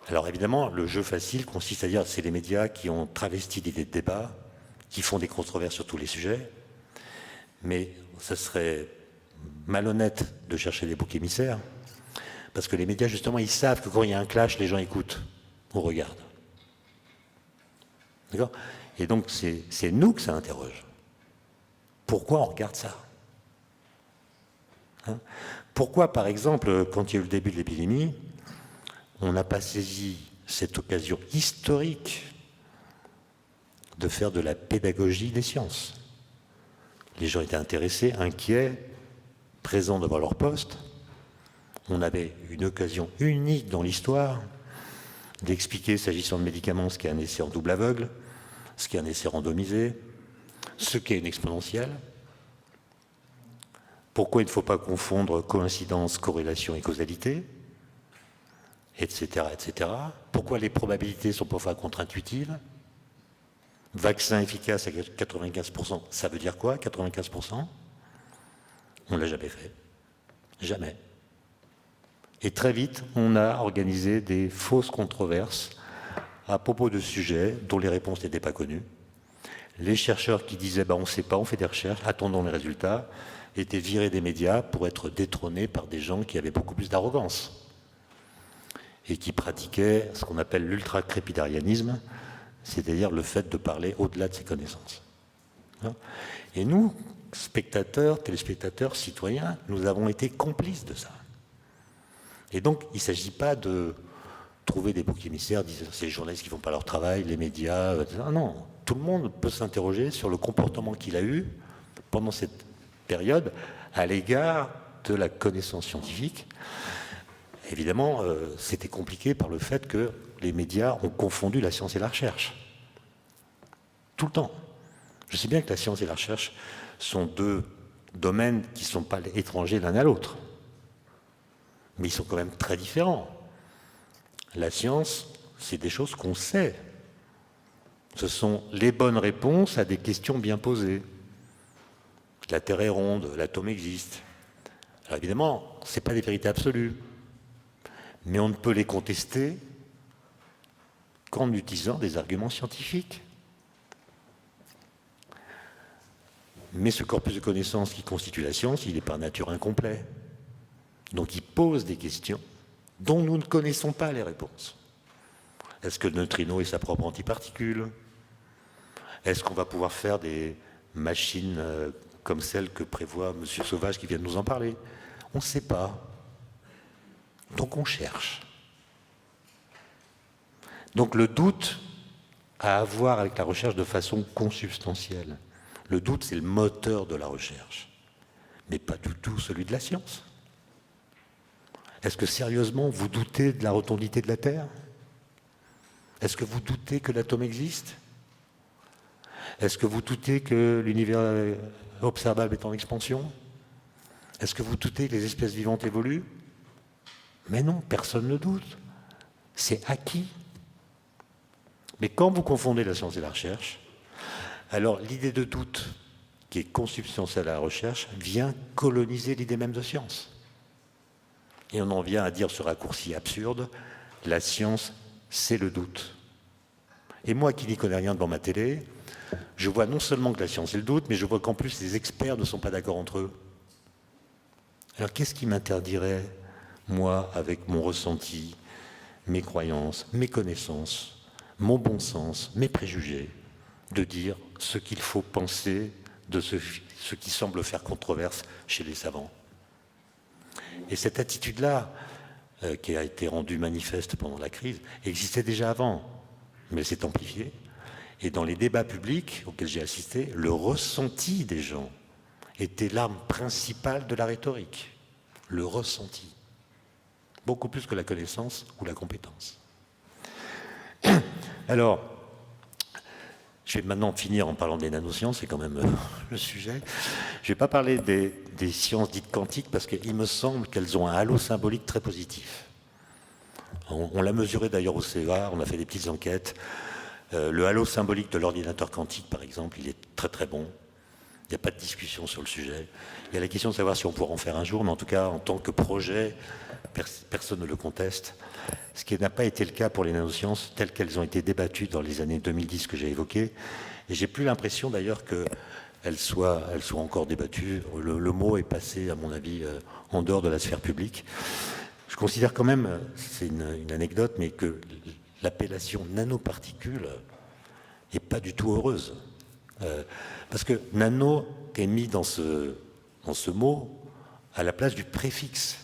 Alors évidemment, le jeu facile consiste à dire que c'est les médias qui ont travesti l'idée de débat, qui font des controverses sur tous les sujets, mais ça serait malhonnête de chercher des boucs émissaires, parce que les médias, justement, ils savent que quand il y a un clash, les gens écoutent ou regardent. D'accord ? Et donc, c'est nous que ça interroge. Pourquoi on regarde ça ? Hein ? Pourquoi, par exemple, quand il y a eu le début de l'épidémie, on n'a pas saisi cette occasion historique de faire de la pédagogie des sciences ? Les gens étaient intéressés, inquiets, présents devant leur poste. On avait une occasion unique dans l'histoire d'expliquer, s'agissant de médicaments, ce qu'est un essai en double aveugle, ce qu'est un essai randomisé, ce qu'est une exponentielle, pourquoi il ne faut pas confondre coïncidence, corrélation et causalité, etc., etc. Pourquoi les probabilités sont parfois contre-intuitives. Vaccin efficace à 95%, ça veut dire quoi, 95%? On ne l'a jamais fait. Jamais. Et très vite, on a organisé des fausses controverses à propos de sujets dont les réponses n'étaient pas connues. Les chercheurs qui disaient on ne sait pas, on fait des recherches, attendons les résultats, étaient virés des médias pour être détrônés par des gens qui avaient beaucoup plus d'arrogance et qui pratiquaient ce qu'on appelle l'ultra-crépidarianisme, c'est-à-dire le fait de parler au-delà de ses connaissances. Et nous, spectateurs, téléspectateurs, citoyens, nous avons été complices de ça. Et donc, il ne s'agit pas de trouver des boucs émissaires, c'est les journalistes qui ne font pas leur travail, les médias, etc. Non, tout le monde peut s'interroger sur le comportement qu'il a eu pendant cette période à l'égard de la connaissance scientifique. Évidemment, c'était compliqué par le fait que les médias ont confondu la science et la recherche. Tout le temps. Je sais bien que la science et la recherche sont deux domaines qui ne sont pas étrangers l'un à l'autre. Mais ils sont quand même très différents. La science, c'est des choses qu'on sait. Ce sont les bonnes réponses à des questions bien posées. La Terre est ronde, l'atome existe. Alors évidemment, ce n'est pas des vérités absolues. Mais on ne peut les contester qu'en utilisant des arguments scientifiques. Mais ce corpus de connaissances qui constitue la science, il est par nature incomplet. Donc il pose des questions dont nous ne connaissons pas les réponses. Est-ce que le neutrino est sa propre antiparticule? Est-ce qu'on va pouvoir faire des machines comme celles que prévoit M. Sauvage qui vient de nous en parler? On ne sait pas. Donc on cherche. Donc le doute a à voir avec la recherche de façon consubstantielle. Le doute, c'est le moteur de la recherche, mais pas du tout celui de la science. Est-ce que sérieusement vous doutez de la rotondité de la Terre? Est-ce que vous doutez que l'atome existe? Est-ce que vous doutez que l'univers observable est en expansion? Est-ce que vous doutez que les espèces vivantes évoluent? Mais non, personne ne doute. C'est acquis. Mais quand vous confondez la science et la recherche, alors l'idée de doute, qui est consubstantielle à la recherche, vient coloniser l'idée même de science. Et on en vient à dire ce raccourci absurde, la science, c'est le doute. Et moi qui n'y connais rien devant ma télé, je vois non seulement que la science est le doute, mais je vois qu'en plus les experts ne sont pas d'accord entre eux. Alors qu'est-ce qui m'interdirait, moi, avec mon ressenti, mes croyances, mes connaissances, mon bon sens, mes préjugés, de dire ce qu'il faut penser de ce qui semble faire controverse chez les savants? Et cette attitude-là, qui a été rendue manifeste pendant la crise, existait déjà avant, mais elle s'est amplifiée. Et dans les débats publics auxquels j'ai assisté, le ressenti des gens était l'arme principale de la rhétorique. Le ressenti. beaucoup plus que la connaissance ou la compétence. Alors, je vais maintenant finir en parlant des nanosciences, c'est quand même le sujet. Je ne vais pas parler des sciences dites quantiques parce qu'il me semble qu'elles ont un halo symbolique très positif. On l'a mesuré d'ailleurs au CEA, on a fait des petites enquêtes. Le halo symbolique de l'ordinateur quantique, par exemple, il est très très bon. Il n'y a pas de discussion sur le sujet. Il y a la question de savoir si on pourra en faire un jour, mais en tout cas, en tant que projet, personne ne le conteste. Ce qui n'a pas été le cas pour les nanosciences telles qu'elles ont été débattues dans les années 2010 que j'ai évoquées. Et j'ai plus l'impression d'ailleurs qu'elles soient encore débattues. Le mot est passé, à mon avis, en dehors de la sphère publique. Je considère quand même, c'est une anecdote, mais que l'appellation nanoparticule n'est pas du tout heureuse. Parce que nano est mis dans ce mot à la place du préfixe.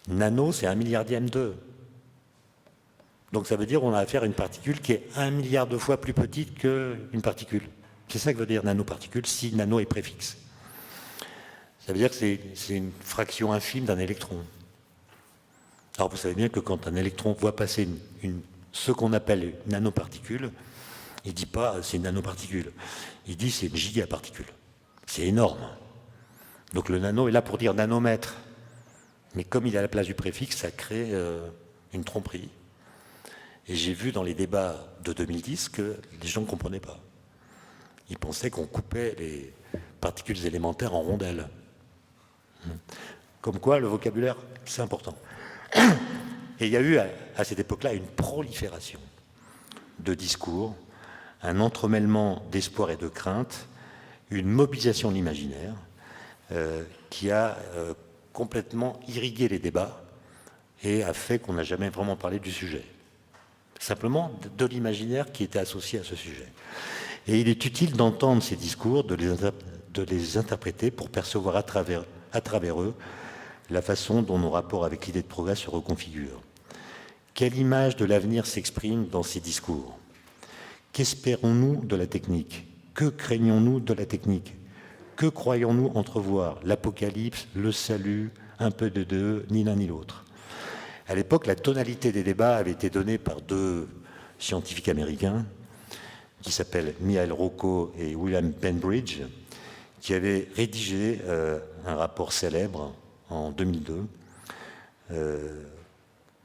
Nano, c'est 1 milliardième de. Donc ça veut dire qu'on a affaire à une particule qui est 1 milliard de fois plus petite qu'une particule. C'est ça que veut dire nanoparticule, si nano est préfixe. Ça veut dire que c'est une fraction infime d'un électron. Alors vous savez bien que quand un électron voit passer ce qu'on appelle une nanoparticule, il ne dit pas c'est une nanoparticule, il dit c'est une gigaparticule. C'est énorme. Donc le nano est là pour dire nanomètre. Mais comme il est à la place du préfixe, ça crée une tromperie. Et j'ai vu dans les débats de 2010 que les gens ne comprenaient pas. Ils pensaient qu'on coupait les particules élémentaires en rondelles. Comme quoi, le vocabulaire, c'est important. Et il y a eu, à cette époque-là, une prolifération de discours, un entremêlement d'espoir et de crainte, une mobilisation de l'imaginaire qui a complètement irrigué les débats et a fait qu'on n'a jamais vraiment parlé du sujet. Simplement de l'imaginaire qui était associé à ce sujet. Et il est utile d'entendre ces discours, de les interpréter pour percevoir à travers eux la façon dont nos rapports avec l'idée de progrès se reconfigurent. Quelle image de l'avenir s'exprime dans ces discours? Qu'espérons-nous de la technique? Que craignons-nous de la technique? Que croyons-nous entrevoir? L'apocalypse, le salut, un peu de deux, ni l'un ni l'autre. À l'époque, la tonalité des débats avait été donnée par deux scientifiques américains qui s'appellent Mihail Rocco et William Bainbridge, qui avaient rédigé un rapport célèbre en 2002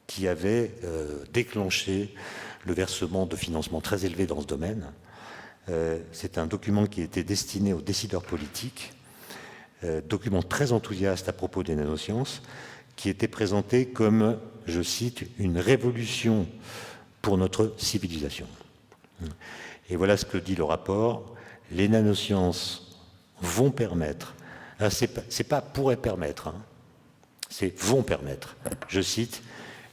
qui avait déclenché le versement de financements très élevés dans ce domaine. C'est un document qui était destiné aux décideurs politiques, document très enthousiaste à propos des nanosciences, qui était présenté comme, je cite, une révolution pour notre civilisation. Et voilà ce que dit le rapport. Les nanosciences vont permettre, c'est pas pourrait permettre, hein, c'est vont permettre, je cite,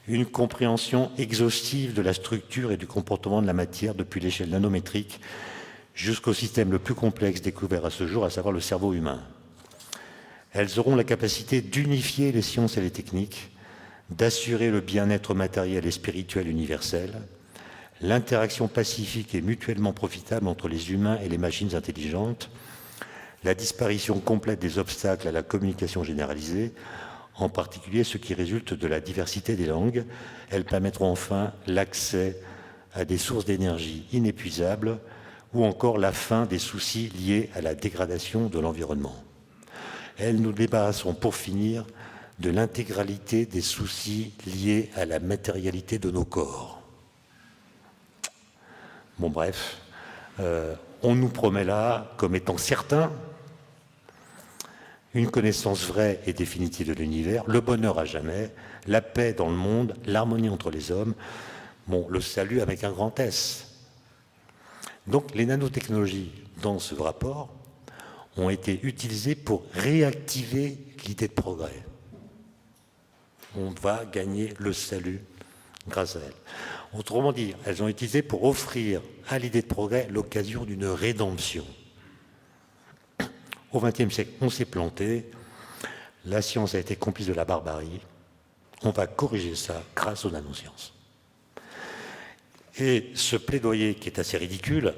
une compréhension exhaustive de la structure et du comportement de la matière depuis l'échelle nanométrique jusqu'au système le plus complexe découvert à ce jour, à savoir le cerveau humain. Elles auront la capacité d'unifier les sciences et les techniques, d'assurer le bien-être matériel et spirituel universel, l'interaction pacifique et mutuellement profitable entre les humains et les machines intelligentes, la disparition complète des obstacles à la communication généralisée, en particulier ceux qui résultent de la diversité des langues. Elles permettront enfin l'accès à des sources d'énergie inépuisables ou encore la fin des soucis liés à la dégradation de l'environnement. Elles nous débarrasseront pour finir de l'intégralité des soucis liés à la matérialité de nos corps. Bon bref, on nous promet là, comme étant certain, une connaissance vraie et définitive de l'univers, le bonheur à jamais, la paix dans le monde, l'harmonie entre les hommes, bon, le salut avec un grand S. Donc les nanotechnologies dans ce rapport ont été utilisées pour réactiver l'idée de progrès. On va gagner le salut grâce à elles. Autrement dit, elles ont été utilisées pour offrir à l'idée de progrès l'occasion d'une rédemption. Au XXe siècle, on s'est planté, la science a été complice de la barbarie, on va corriger ça grâce aux nanosciences. Et ce plaidoyer, qui est assez ridicule,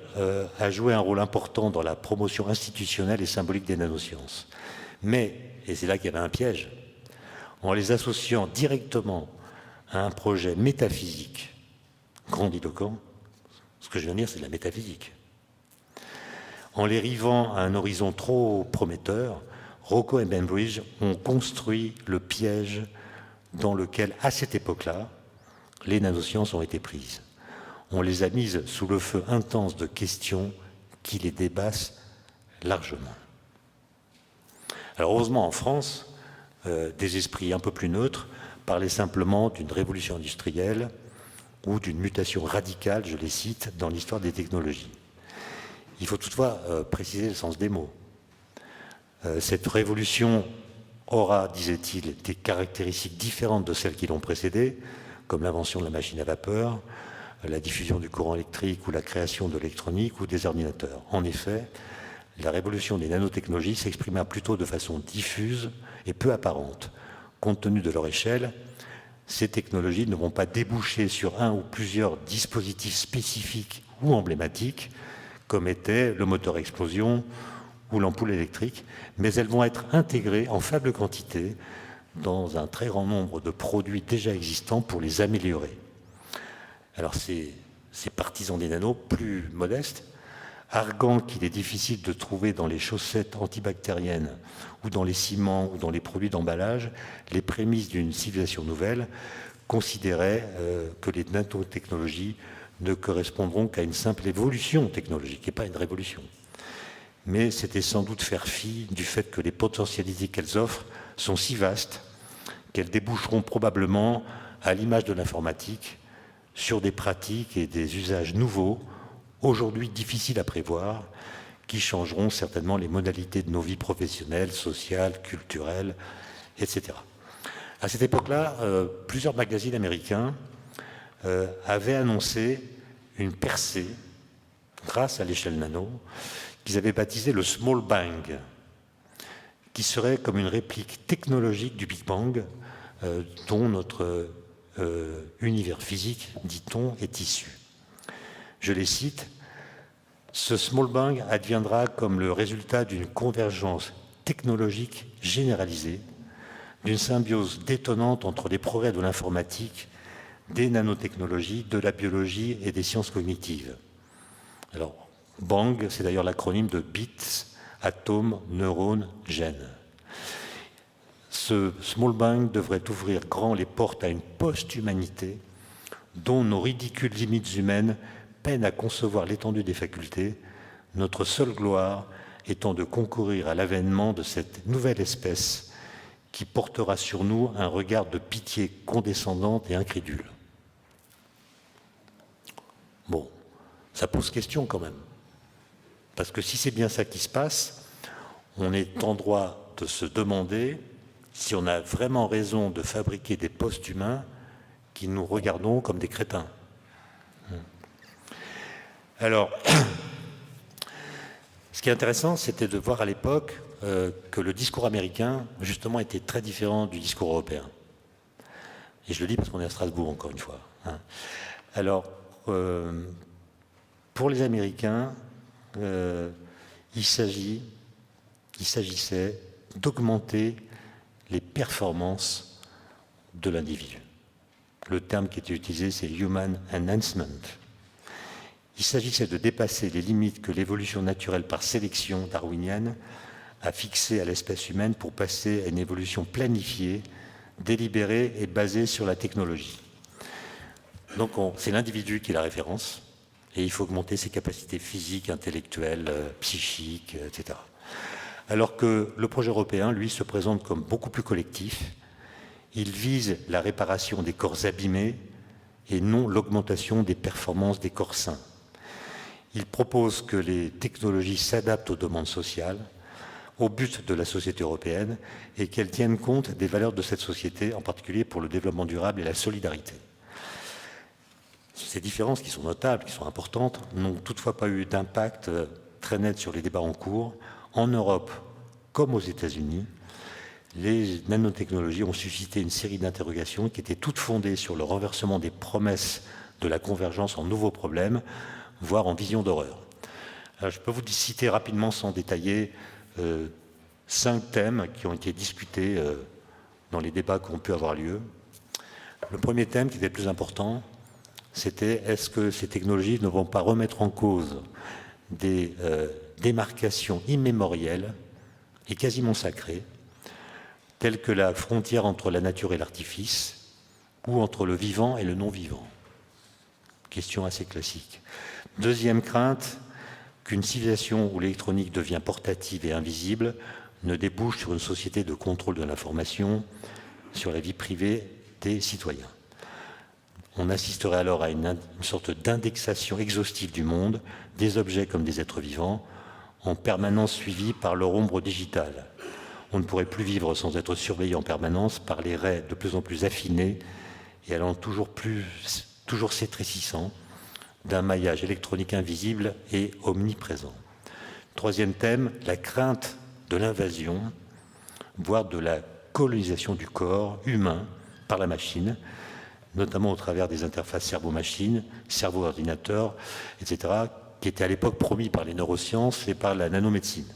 a joué un rôle important dans la promotion institutionnelle et symbolique des nanosciences. Mais, et c'est là qu'il y avait un piège, en les associant directement à un projet métaphysique grandiloquent. Ce que je viens de dire, c'est de la métaphysique. En les rivant à un horizon trop prometteur, Rocco et Bainbridge ont construit le piège dans lequel, à cette époque-là, les nanosciences ont été prises. On les a mises sous le feu intense de questions qui les dépassent largement. Alors heureusement, en France, des esprits un peu plus neutres parlaient simplement d'une révolution industrielle ou d'une mutation radicale, je les cite, dans l'histoire des technologies. Il faut toutefois préciser le sens des mots. Cette révolution aura, disait-il, des caractéristiques différentes de celles qui l'ont précédée, comme l'invention de la machine à vapeur, la diffusion du courant électrique ou la création de l'électronique ou des ordinateurs. En effet, la révolution des nanotechnologies s'exprima plutôt de façon diffuse et peu apparente. Compte tenu de leur échelle, ces technologies ne vont pas déboucher sur un ou plusieurs dispositifs spécifiques ou emblématiques, comme était le moteur à explosion ou l'ampoule électrique, mais elles vont être intégrées en faible quantité dans un très grand nombre de produits déjà existants pour les améliorer. Alors ces partisans des nanos plus modestes, arguant qu'il est difficile de trouver dans les chaussettes antibactériennes ou dans les ciments ou dans les produits d'emballage les prémices d'une civilisation nouvelle, considéraient que les nanotechnologies ne correspondront qu'à une simple évolution technologique et pas une révolution. Mais c'était sans doute faire fi du fait que les potentialités qu'elles offrent sont si vastes qu'elles déboucheront probablement, à l'image de l'informatique, sur des pratiques et des usages nouveaux, aujourd'hui difficiles à prévoir, qui changeront certainement les modalités de nos vies professionnelles, sociales, culturelles, etc. À cette époque-là, plusieurs magazines américains avaient annoncé une percée grâce à l'échelle nano qu'ils avaient baptisé le Small Bang, qui serait comme une réplique technologique du Big Bang dont notre univers physique, dit-on, est issu. Je les cite, « Ce Small Bang adviendra comme le résultat d'une convergence technologique généralisée, d'une symbiose détonnante entre les progrès de l'informatique, des nanotechnologies, de la biologie et des sciences cognitives. » Alors, Bang, c'est d'ailleurs l'acronyme de bits, atomes, neurones, gènes. Ce Small Bang devrait ouvrir grand les portes à une post-humanité dont nos ridicules limites humaines peinent à concevoir l'étendue des facultés, notre seule gloire étant de concourir à l'avènement de cette nouvelle espèce qui portera sur nous un regard de pitié condescendante et incrédule. Bon, ça pose question quand même. Parce que si c'est bien ça qui se passe, on est en droit de se demander si on a vraiment raison de fabriquer des post-humains qui nous regardons comme des crétins. Alors, ce qui est intéressant, c'était de voir à l'époque que le discours américain, justement, était très différent du discours européen. Et je le dis parce qu'on est à Strasbourg, encore une fois. Alors, pour les Américains, il s'agissait d'augmenter les performances de l'individu. Le terme qui était utilisé, c'est « human enhancement ». Il s'agissait de dépasser les limites que l'évolution naturelle par sélection darwinienne a fixées à l'espèce humaine pour passer à une évolution planifiée, délibérée et basée sur la technologie. Donc c'est l'individu qui est la référence, et il faut augmenter ses capacités physiques, intellectuelles, psychiques, etc. Alors que le projet européen, lui, se présente comme beaucoup plus collectif. Il vise la réparation des corps abîmés et non l'augmentation des performances des corps sains. Il propose que les technologies s'adaptent aux demandes sociales, au but de la société européenne, et qu'elles tiennent compte des valeurs de cette société, en particulier pour le développement durable et la solidarité. Ces différences qui sont notables, qui sont importantes, n'ont toutefois pas eu d'impact très net sur les débats en cours. En Europe, comme aux États-Unis, les nanotechnologies ont suscité une série d'interrogations qui étaient toutes fondées sur le renversement des promesses de la convergence en nouveaux problèmes, voire en visions d'horreur. Alors, je peux vous citer rapidement, sans détailler, 5 thèmes qui ont été discutés dans les débats qui ont pu avoir lieu. Le premier thème, qui était le plus important, c'était est-ce que ces technologies ne vont pas remettre en cause des démarcations immémorielles et quasiment sacrées, telles que la frontière entre la nature et l'artifice, ou entre le vivant et le non-vivant. Question assez classique. Deuxième crainte, qu'une civilisation où l'électronique devient portative et invisible ne débouche sur une société de contrôle de l'information, sur la vie privée des citoyens. On assisterait alors à une sorte d'indexation exhaustive du monde, des objets comme des êtres vivants, en permanence suivis par leur ombre digitale. On ne pourrait plus vivre sans être surveillé en permanence par les raies de plus en plus affinés et allant toujours s'étrécissant d'un maillage électronique invisible et omniprésent. Troisième thème, la crainte de l'invasion, voire de la colonisation du corps humain par la machine, notamment au travers des interfaces cerveau-machine, cerveau-ordinateur, etc., qui étaient à l'époque promis par les neurosciences et par la nanomédecine.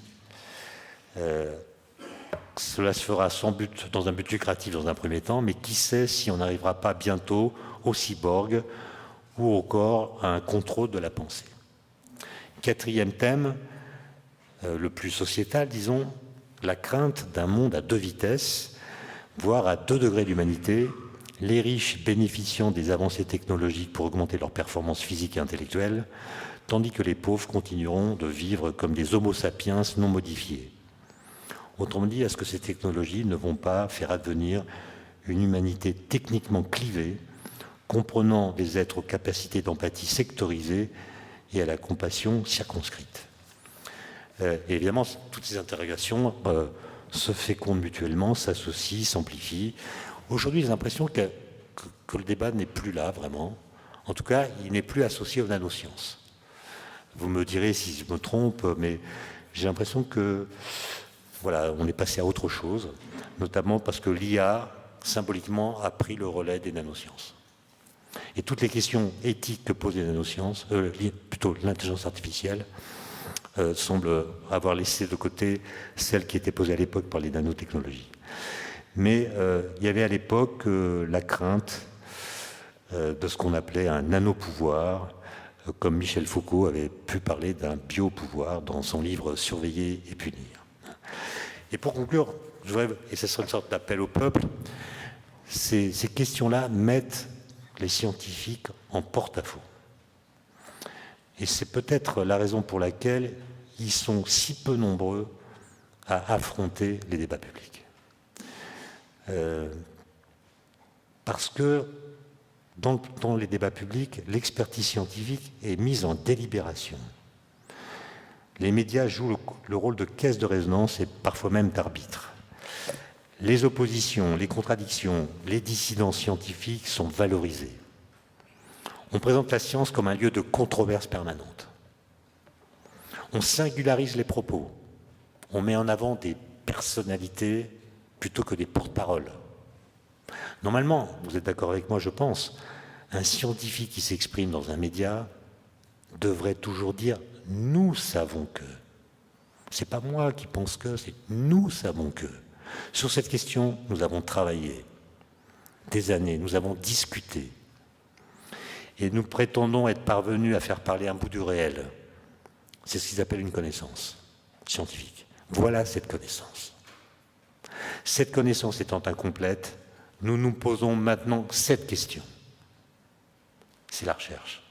Cela se fera sans but, dans un but lucratif dans un premier temps, mais qui sait si on n'arrivera pas bientôt au cyborg ou au corps à un contrôle de la pensée. Quatrième thème, le plus sociétal, disons, la crainte d'un monde à deux vitesses, voire à 2 degrés d'humanité, les riches bénéficiant des avancées technologiques pour augmenter leur performance physique et intellectuelle, tandis que les pauvres continueront de vivre comme des homo sapiens non modifiés. Autrement dit, est-ce que ces technologies ne vont pas faire advenir une humanité techniquement clivée, comprenant des êtres aux capacités d'empathie sectorisées et à la compassion circonscrite? Et évidemment, toutes ces interrogations se fécondent mutuellement, s'associent, s'amplifient. Aujourd'hui, j'ai l'impression que le débat n'est plus là, vraiment. En tout cas, il n'est plus associé aux nanosciences. Vous me direz si je me trompe, mais j'ai l'impression que voilà, on est passé à autre chose, notamment parce que l'IA, symboliquement, a pris le relais des nanosciences. Et toutes les questions éthiques que posent les nanosciences, plutôt l'intelligence artificielle, semblent avoir laissé de côté celles qui étaient posées à l'époque par les nanotechnologies. Mais il y avait à l'époque la crainte de ce qu'on appelait un nanopouvoir, comme Michel Foucault avait pu parler d'un biopouvoir dans son livre « Surveiller et punir ». Et pour conclure, et ce sera une sorte d'appel au peuple, ces questions-là mettent les scientifiques en porte-à-faux. Et c'est peut-être la raison pour laquelle ils sont si peu nombreux à affronter les débats publics. Parce que dans les débats publics, l'expertise scientifique est mise en délibération. Les médias jouent le rôle de caisse de résonance et parfois même d'arbitre. Les oppositions, les contradictions, les dissidents scientifiques sont valorisés. On présente la science comme un lieu de controverse permanente. On singularise les propos. On met en avant des personnalités plutôt que des porte-paroles. Normalement, vous êtes d'accord avec moi, je pense, un scientifique qui s'exprime dans un média devrait toujours dire « nous savons que ». C'est pas moi qui pense que, c'est « nous savons que ». Sur cette question, nous avons travaillé des années, nous avons discuté. Et nous prétendons être parvenus à faire parler un bout du réel. C'est ce qu'ils appellent une connaissance scientifique. Voilà cette connaissance. Cette connaissance étant incomplète, nous nous posons maintenant cette question. C'est la recherche.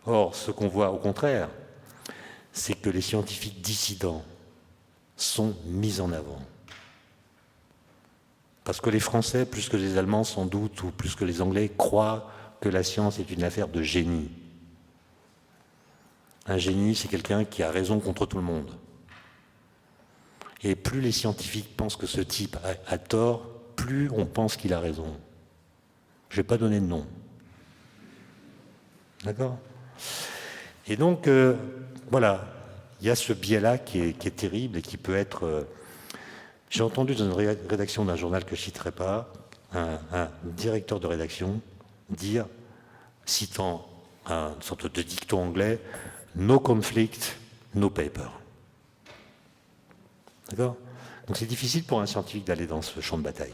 Or, ce qu'on voit au contraire, c'est que les scientifiques dissidents sont mis en avant. Parce que les Français, plus que les Allemands sans doute, ou plus que les Anglais, croient que la science est une affaire de génie. Un génie, c'est quelqu'un qui a raison contre tout le monde. Et plus les scientifiques pensent que ce type a tort, plus on pense qu'il a raison. Je ne vais pas donner de nom. D'accord ? Et donc, voilà, il y a ce biais-là qui est terrible et qui peut être... J'ai entendu dans une rédaction d'un journal que je ne citerai pas, un directeur de rédaction dire, citant une sorte de dicton anglais, « No conflict, no paper ». D'accord ? Donc c'est difficile pour un scientifique d'aller dans ce champ de bataille.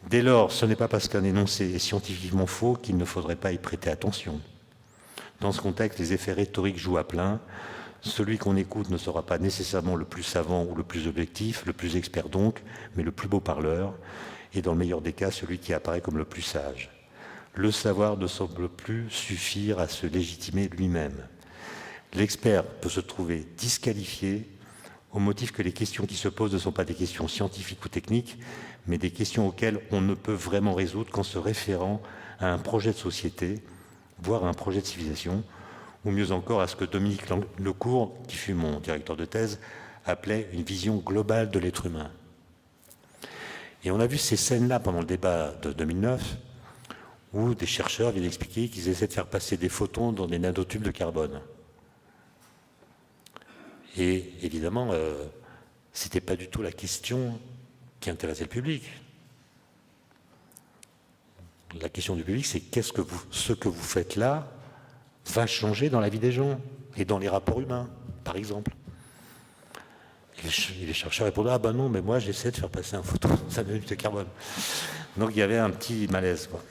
Dès lors, ce n'est pas parce qu'un énoncé est scientifiquement faux qu'il ne faudrait pas y prêter attention. Dans ce contexte, les effets rhétoriques jouent à plein. Celui qu'on écoute ne sera pas nécessairement le plus savant ou le plus objectif, le plus expert donc, mais le plus beau parleur, et dans le meilleur des cas, celui qui apparaît comme le plus sage. Le savoir ne semble plus suffire à se légitimer lui-même. L'expert peut se trouver disqualifié au motif que les questions qui se posent ne sont pas des questions scientifiques ou techniques, mais des questions auxquelles on ne peut vraiment résoudre qu'en se référant à un projet de société, voire à un projet de civilisation, ou mieux encore à ce que Dominique Lecourt, qui fut mon directeur de thèse, appelait une vision globale de l'être humain. Et on a vu ces scènes-là pendant le débat de 2009, où des chercheurs viennent expliquer qu'ils essaient de faire passer des photons dans des nanotubes de carbone. Et évidemment, ce n'était pas du tout la question qui intéressait le public. La question du public, c'est ce que vous faites là va changer dans la vie des gens et dans les rapports humains, par exemple. Et les chercheurs répondaient « Ah ben non, mais moi j'essaie de faire passer un photon dans un nanotube de carbone ». Donc il y avait un petit malaise, quoi.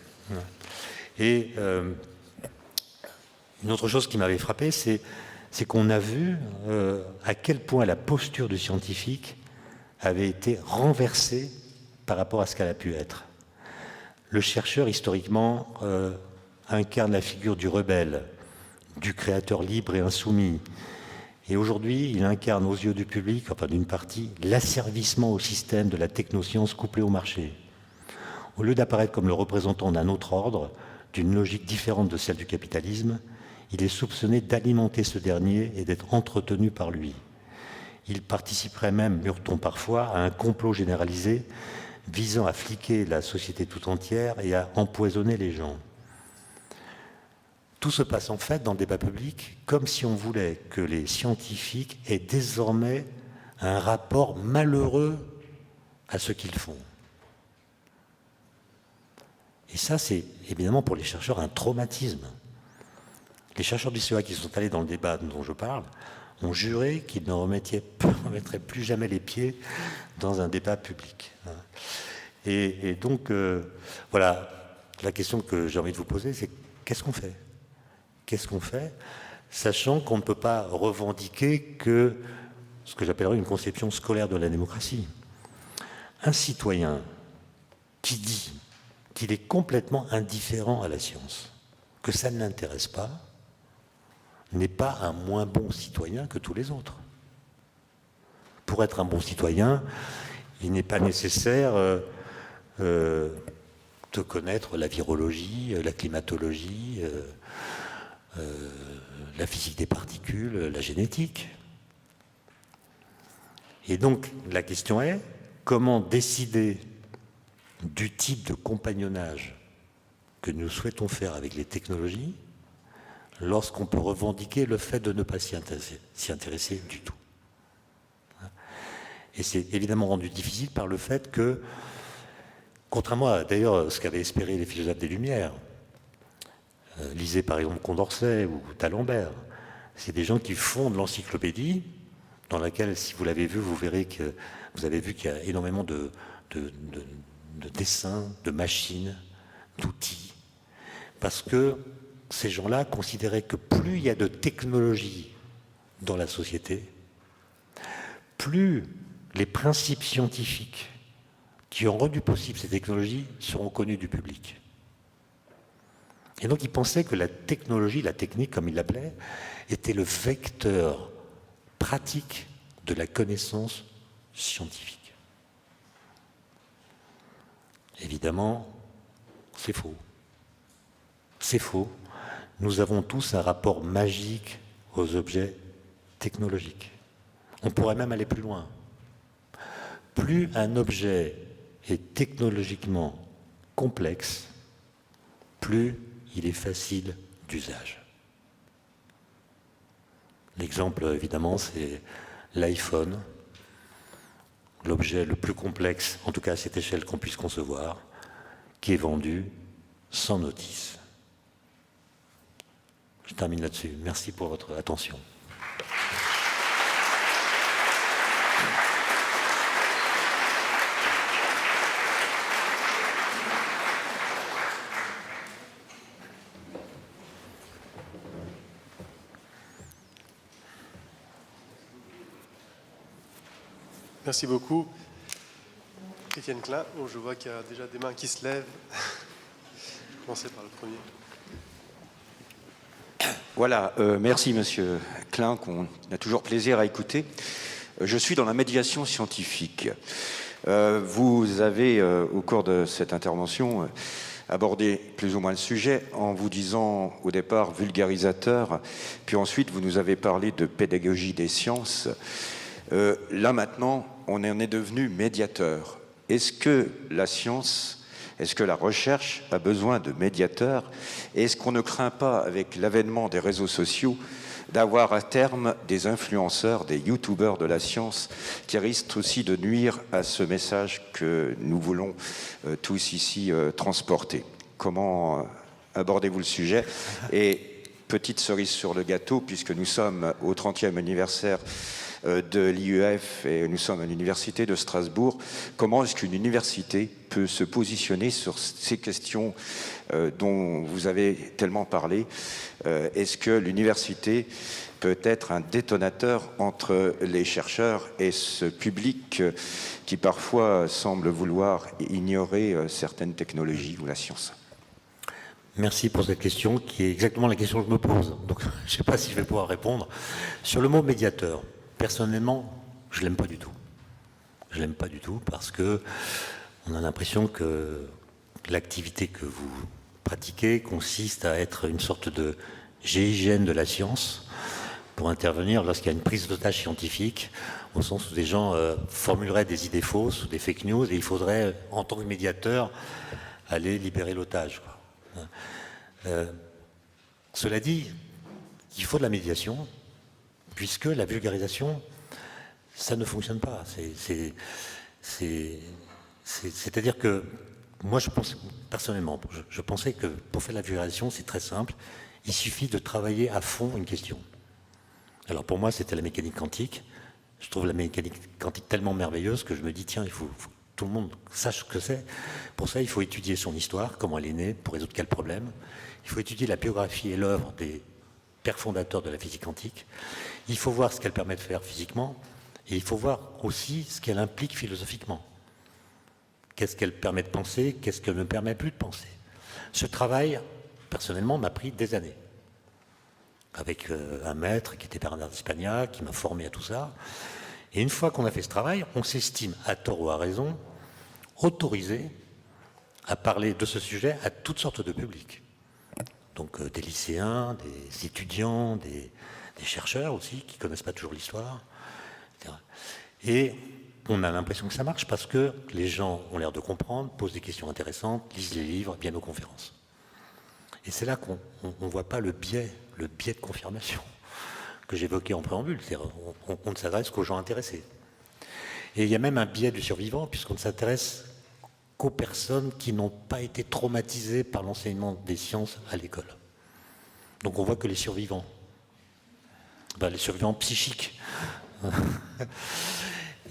Et une autre chose qui m'avait frappé, c'est qu'on a vu à quel point la posture du scientifique avait été renversée par rapport à ce qu'elle a pu être. Le chercheur, historiquement, incarne la figure du rebelle, du créateur libre et insoumis. Et aujourd'hui, il incarne aux yeux du public, enfin d'une partie, l'asservissement au système de la technoscience couplée au marché. Au lieu d'apparaître comme le représentant d'un autre ordre, d'une logique différente de celle du capitalisme, il est soupçonné d'alimenter ce dernier et d'être entretenu par lui. Il participerait même, murmure-t-on parfois, à un complot généralisé visant à fliquer la société tout entière et à empoisonner les gens. Tout se passe en fait dans le débat public comme si on voulait que les scientifiques aient désormais un rapport malheureux à ce qu'ils font. Et ça, c'est évidemment pour les chercheurs un traumatisme. Les chercheurs du CEA qui sont allés dans le débat dont je parle ont juré qu'ils ne remettraient plus jamais les pieds dans un débat public. Et donc, voilà, la question que j'ai envie de vous poser, c'est qu'est-ce qu'on fait ? Qu'est-ce qu'on fait, sachant qu'on ne peut pas revendiquer que ce que j'appellerais une conception scolaire de la démocratie. Un citoyen qui dit qu'il est complètement indifférent à la science, que ça ne l'intéresse pas, n'est pas un moins bon citoyen que tous les autres. Pour être un bon citoyen, il n'est pas nécessaire de connaître la virologie, la climatologie, la physique des particules, la génétique. Et donc, la question est, comment décider du type de compagnonnage que nous souhaitons faire avec les technologies lorsqu'on peut revendiquer le fait de ne pas s'y intéresser du tout. Et c'est évidemment rendu difficile par le fait que, contrairement à d'ailleurs ce qu'avaient espéré les philosophes des Lumières, lisez par exemple Condorcet ou D'Alembert, c'est des gens qui fondent l'encyclopédie, dans laquelle, si vous l'avez vu, vous verrez que vous avez vu qu'il y a énormément de dessins, de machines, d'outils, parce que ces gens-là considéraient que plus il y a de technologie dans la société, plus les principes scientifiques qui ont rendu possible ces technologies seront connus du public. Et donc ils pensaient que la technologie, la technique comme ils l'appelaient, était le vecteur pratique de la connaissance scientifique. Évidemment, c'est faux. C'est faux. Nous avons tous un rapport magique aux objets technologiques. On pourrait même aller plus loin. Plus un objet est technologiquement complexe, plus il est facile d'usage. L'exemple, évidemment, c'est l'iPhone, l'objet le plus complexe, en tout cas à cette échelle qu'on puisse concevoir, qui est vendu sans notice. Je termine là-dessus. Merci pour votre attention. Merci beaucoup. Étienne Klein, je vois qu'il y a déjà des mains qui se lèvent. Commencez par le premier. Voilà, merci Monsieur Klein, qu'on a toujours plaisir à écouter. Je suis dans la médiation scientifique. Vous avez, au cours de cette intervention, abordé plus ou moins le sujet en vous disant au départ vulgarisateur, puis ensuite vous nous avez parlé de pédagogie des sciences. Là maintenant, on en est devenu médiateur. Est-ce que la science, est-ce que la recherche a besoin de médiateurs? Et est-ce qu'on ne craint pas, avec l'avènement des réseaux sociaux, d'avoir à terme des influenceurs, des youtubeurs de la science qui risquent aussi de nuire à ce message que nous voulons tous ici transporter? Comment abordez-vous le sujet? Et petite cerise sur le gâteau, puisque nous sommes au 30e anniversaire de l'IEF et nous sommes à l'université de Strasbourg, comment est-ce qu'une université peut se positionner sur ces questions dont vous avez tellement parlé? Est-ce que l'université peut être un détonateur entre les chercheurs et ce public qui parfois semble vouloir ignorer certaines technologies ou la science? Merci pour cette question qui est exactement la question que je me pose. Donc je ne sais pas si je vais pouvoir répondre. Sur le mot médiateur, personnellement, je ne l'aime pas du tout. Je ne l'aime pas du tout parce que on a l'impression que l'activité que vous pratiquez consiste à être une sorte de GIGN de la science pour intervenir lorsqu'il y a une prise d'otage scientifique, au sens où des gens formuleraient des idées fausses ou des fake news et il faudrait, en tant que médiateur, aller libérer l'otage. Cela dit, il faut de la médiation, puisque la vulgarisation, ça ne fonctionne pas. C'est-à-dire que moi, je pense, personnellement, je pensais que pour faire la vulgarisation, c'est très simple. Il suffit de travailler à fond une question. Alors pour moi, c'était la mécanique quantique. Je trouve la mécanique quantique tellement merveilleuse que je me dis, tiens, il faut que tout le monde sache ce que c'est. Pour ça, il faut étudier son histoire, comment elle est née, pour résoudre quel problème. Il faut étudier la biographie et l'œuvre des pères fondateurs de la physique quantique. Il faut voir ce qu'elle permet de faire physiquement et il faut voir aussi ce qu'elle implique philosophiquement. Qu'est-ce qu'elle permet de penser, qu'est-ce qu'elle ne permet plus de penser. Ce travail, personnellement, m'a pris des années. Avec un maître qui était Bernard d'Hispania, qui m'a formé à tout ça. Et une fois qu'on a fait ce travail, on s'estime, à tort ou à raison, autorisé à parler de ce sujet à toutes sortes de publics. Donc des lycéens, des étudiants, des chercheurs aussi, qui ne connaissent pas toujours l'histoire, etc. Et on a l'impression que ça marche parce que les gens ont l'air de comprendre, posent des questions intéressantes, lisent les livres, viennent aux conférences. Et c'est là qu'on ne voit pas le biais de confirmation que j'évoquais en préambule. C'est-à-dire on ne s'adresse qu'aux gens intéressés. Et il y a même un biais du survivant, puisqu'on ne s'intéresse qu'aux personnes qui n'ont pas été traumatisées par l'enseignement des sciences à l'école. Donc on voit que les survivants, les survivants psychiques.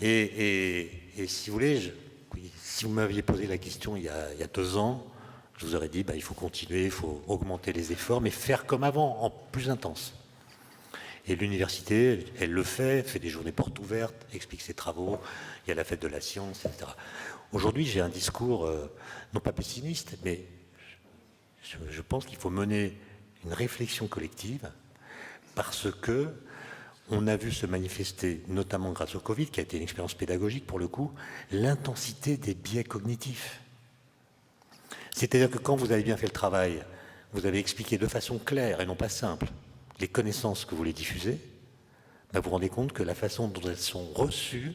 et si vous voulez, si vous m'aviez posé la question il y a 2 ans, je vous aurais dit il faut continuer, il faut augmenter les efforts, mais faire comme avant, en plus intense. Et l'université, elle le fait des journées portes ouvertes, explique ses travaux, il y a la fête de la science, etc. Aujourd'hui, j'ai un discours, non pas pessimiste, mais je pense qu'il faut mener une réflexion collective parce que on a vu se manifester, notamment grâce au Covid, qui a été une expérience pédagogique pour le coup, l'intensité des biais cognitifs. C'est-à-dire que quand vous avez bien fait le travail, vous avez expliqué de façon claire et non pas simple les connaissances que vous voulez diffuser, vous vous rendez compte que la façon dont elles sont reçues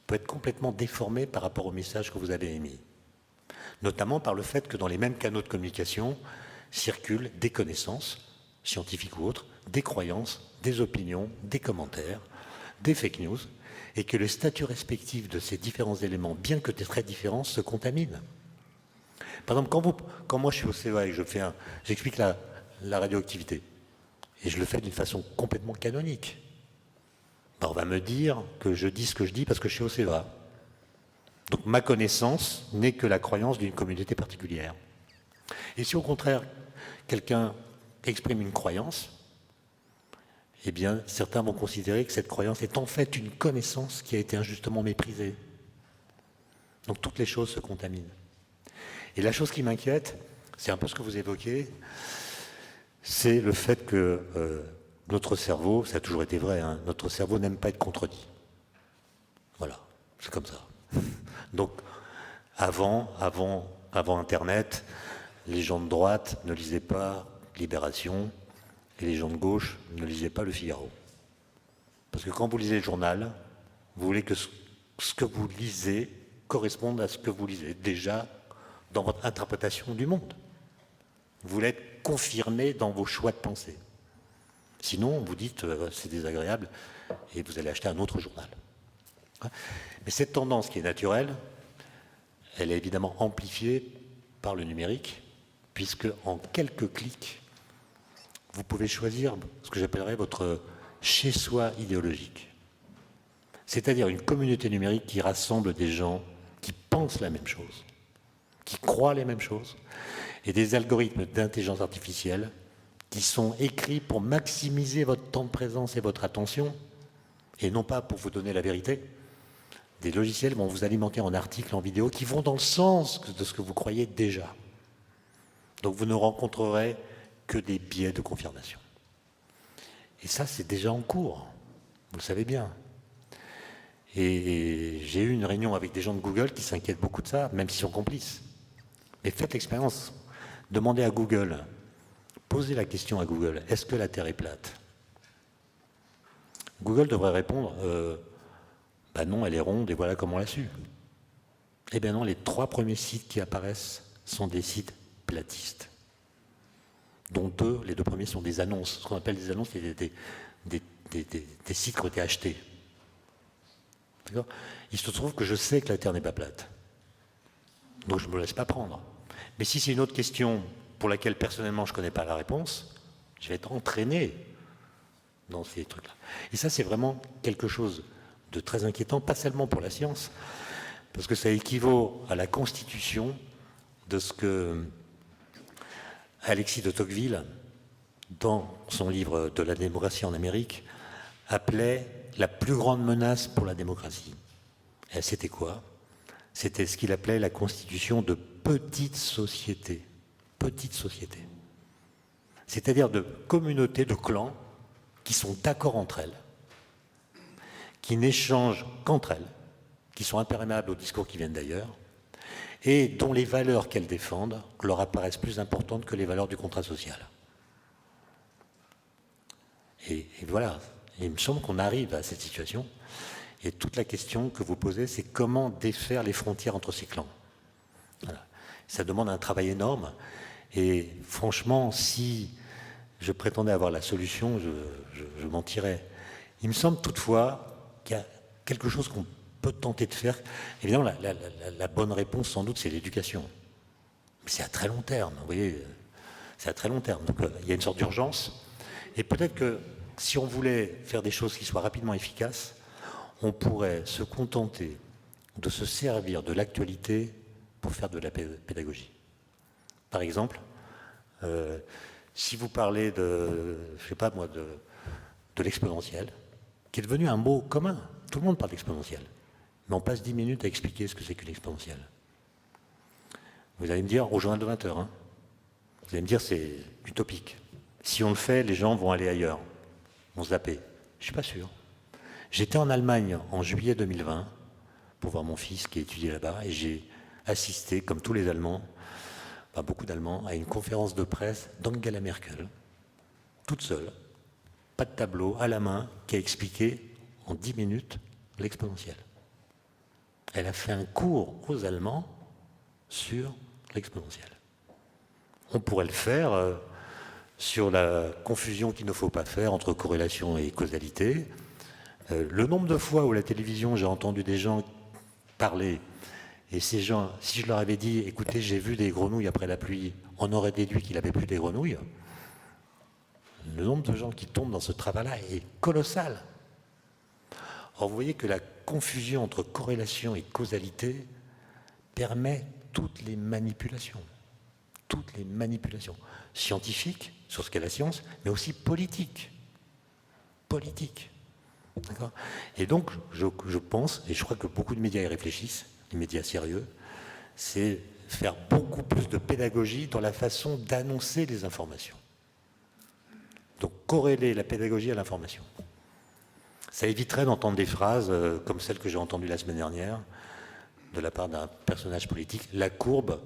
peut être complètement déformée par rapport au message que vous avez émis. Notamment par le fait que dans les mêmes canaux de communication circulent des connaissances, scientifiques ou autres, des croyances, des opinions, des commentaires, des fake news, et que le statut respectif de ces différents éléments, bien que très différents, se contaminent. Par exemple, quand moi je suis au CEA et que j'explique la radioactivité, et je le fais d'une façon complètement canonique, on va me dire que je dis ce que je dis parce que je suis au CEA. Donc ma connaissance n'est que la croyance d'une communauté particulière. Et si au contraire, quelqu'un exprime une croyance eh bien, certains vont considérer que cette croyance est en fait une connaissance qui a été injustement méprisée. Donc toutes les choses se contaminent. Et la chose qui m'inquiète, c'est un peu ce que vous évoquez, c'est le fait que notre cerveau, ça a toujours été vrai, hein, notre cerveau n'aime pas être contredit. Voilà, c'est comme ça. Donc, avant Internet, les gens de droite ne lisaient pas Libération et les gens de gauche ne lisaient pas Le Figaro. Parce que quand vous lisez le journal, vous voulez que ce que vous lisez corresponde à ce que vous lisez déjà dans votre interprétation du monde. Vous voulez être confirmé dans vos choix de pensée. Sinon, vous dites c'est désagréable et vous allez acheter un autre journal. Mais cette tendance qui est naturelle, elle est évidemment amplifiée par le numérique, puisque en quelques clics, vous pouvez choisir ce que j'appellerais votre chez-soi idéologique. C'est-à-dire une communauté numérique qui rassemble des gens qui pensent la même chose, qui croient les mêmes choses, et des algorithmes d'intelligence artificielle qui sont écrits pour maximiser votre temps de présence et votre attention, et non pas pour vous donner la vérité. Des logiciels vont vous alimenter en articles, en vidéos, qui vont dans le sens de ce que vous croyez déjà. Donc vous ne rencontrerez que des biais de confirmation. Et ça, c'est déjà en cours, vous le savez bien. Et j'ai eu une réunion avec des gens de Google qui s'inquiètent beaucoup de ça, même s'ils sont complices. Mais faites l'expérience. Demandez à Google, posez la question à Google, est-ce que la Terre est plate? Google devrait répondre, bah non, elle est ronde et voilà comment on l'a su. Eh bien non, les 3 premiers sites qui apparaissent sont des sites platistes, dont les 2 premiers sont des annonces. Ce qu'on appelle des annonces, c'est des sites qui ont été achetés. Il se trouve que je sais que la Terre n'est pas plate, donc je ne me laisse pas prendre. Mais si c'est une autre question pour laquelle personnellement je ne connais pas la réponse, je vais être entraîné dans ces trucs-là. Et ça, c'est vraiment quelque chose de très inquiétant, pas seulement pour la science, parce que ça équivaut à la constitution de ce que Alexis de Tocqueville, dans son livre de la démocratie en Amérique, appelait la plus grande menace pour la démocratie. Et c'était quoi? C'était ce qu'il appelait la constitution de petites sociétés. Petites sociétés. C'est-à-dire de communautés, de clans, qui sont d'accord entre elles, qui n'échangent qu'entre elles, qui sont imperméables aux discours qui viennent d'ailleurs, et dont les valeurs qu'elles défendent leur apparaissent plus importantes que les valeurs du contrat social. Et voilà, il me semble qu'on arrive à cette situation, et toute la question que vous posez, c'est comment défaire les frontières entre ces clans. Voilà. Ça demande un travail énorme, et franchement, si je prétendais avoir la solution, je mentirais. Il me semble toutefois qu'il y a quelque chose qu'on peut tenter de faire. Évidemment, la bonne réponse, sans doute, c'est l'éducation. Mais c'est à très long terme, vous voyez, c'est à très long terme. Donc, il y a une sorte d'urgence. Et peut-être que si on voulait faire des choses qui soient rapidement efficaces, on pourrait se contenter de se servir de l'actualité pour faire de la pédagogie. Par exemple, si vous parlez de, je sais pas moi, de l'exponentiel, qui est devenu un mot commun, tout le monde parle d'exponentiel, mais on passe 10 minutes à expliquer ce que c'est qu'une exponentielle. Vous allez me dire, au journal de 20h, hein, vous allez me dire c'est utopique. Si on le fait, les gens vont aller ailleurs, vont se zapper. Je ne suis pas sûr. J'étais en Allemagne en juillet 2020 pour voir mon fils qui étudiait là-bas et j'ai assisté, comme tous les Allemands, enfin beaucoup d'Allemands, à une conférence de presse d'Angela Merkel, toute seule, pas de tableau, à la main, qui a expliqué en 10 minutes l'exponentielle. Elle a fait un cours aux Allemands sur l'exponentielle. On pourrait le faire sur la confusion qu'il ne faut pas faire entre corrélation et causalité. Le nombre de fois où à la télévision j'ai entendu des gens parler, et ces gens, si je leur avais dit, écoutez, j'ai vu des grenouilles après la pluie, on aurait déduit qu'il n'avait plus des grenouilles. Le nombre de gens qui tombent dans ce travail-là est colossal. Or, vous voyez que la confusion entre corrélation et causalité permet toutes les manipulations scientifiques, sur ce qu'est la science, mais aussi politiques. politique. D'accord ? Et donc, je pense, et je crois que beaucoup de médias y réfléchissent, les médias sérieux, c'est faire beaucoup plus de pédagogie dans la façon d'annoncer les informations. Donc, corréler la pédagogie à l'information. Ça éviterait d'entendre des phrases comme celle que j'ai entendue la semaine dernière, de la part d'un personnage politique, la courbe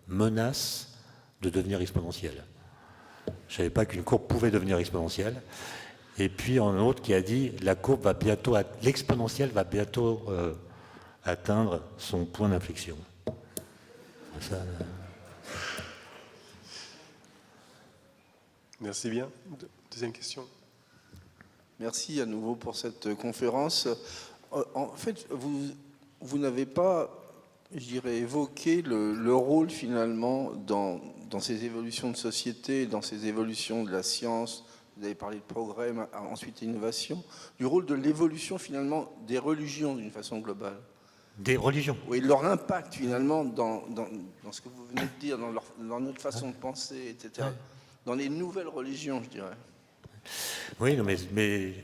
menace de devenir exponentielle. Je ne savais pas qu'une courbe pouvait devenir exponentielle. Et puis un autre qui a dit l'exponentielle va bientôt atteindre son point d'inflexion. Ça, Merci bien. Deuxième question. Merci à nouveau pour cette conférence. En fait, vous n'avez pas, je dirais, évoqué le rôle finalement dans ces évolutions de société, dans ces évolutions de la science. Vous avez parlé de progrès, ensuite innovation, du rôle de l'évolution finalement des religions d'une façon globale. Des religions. Oui, leur impact finalement dans ce que vous venez de dire, dans notre façon de penser, etc. Dans les nouvelles religions, je dirais. Oui, non, mais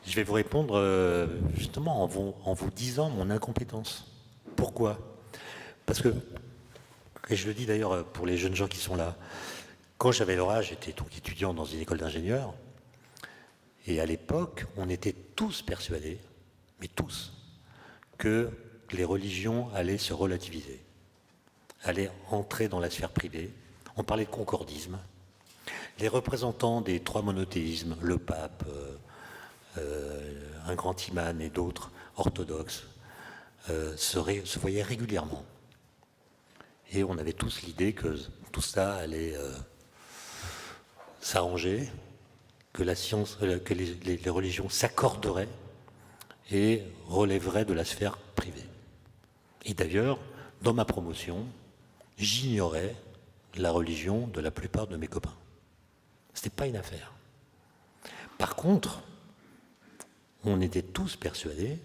je vais vous répondre justement en vous disant mon incompétence. Pourquoi ? Parce que, et je le dis d'ailleurs pour les jeunes gens qui sont là, quand j'avais leur âge, j'étais donc étudiant dans une école d'ingénieurs, et à l'époque, on était tous persuadés, mais tous, que les religions allaient se relativiser, allaient entrer dans la sphère privée. On parlait de concordisme. Les représentants des trois monothéismes, le pape, un grand imam et d'autres orthodoxes, se voyaient régulièrement. Et on avait tous l'idée que tout ça allait s'arranger, que la science, que les religions s'accorderaient et relèveraient de la sphère privée. Et d'ailleurs, dans ma promotion, j'ignorais la religion de la plupart de mes copains. Ce n'était pas une affaire. Par contre, on était tous persuadés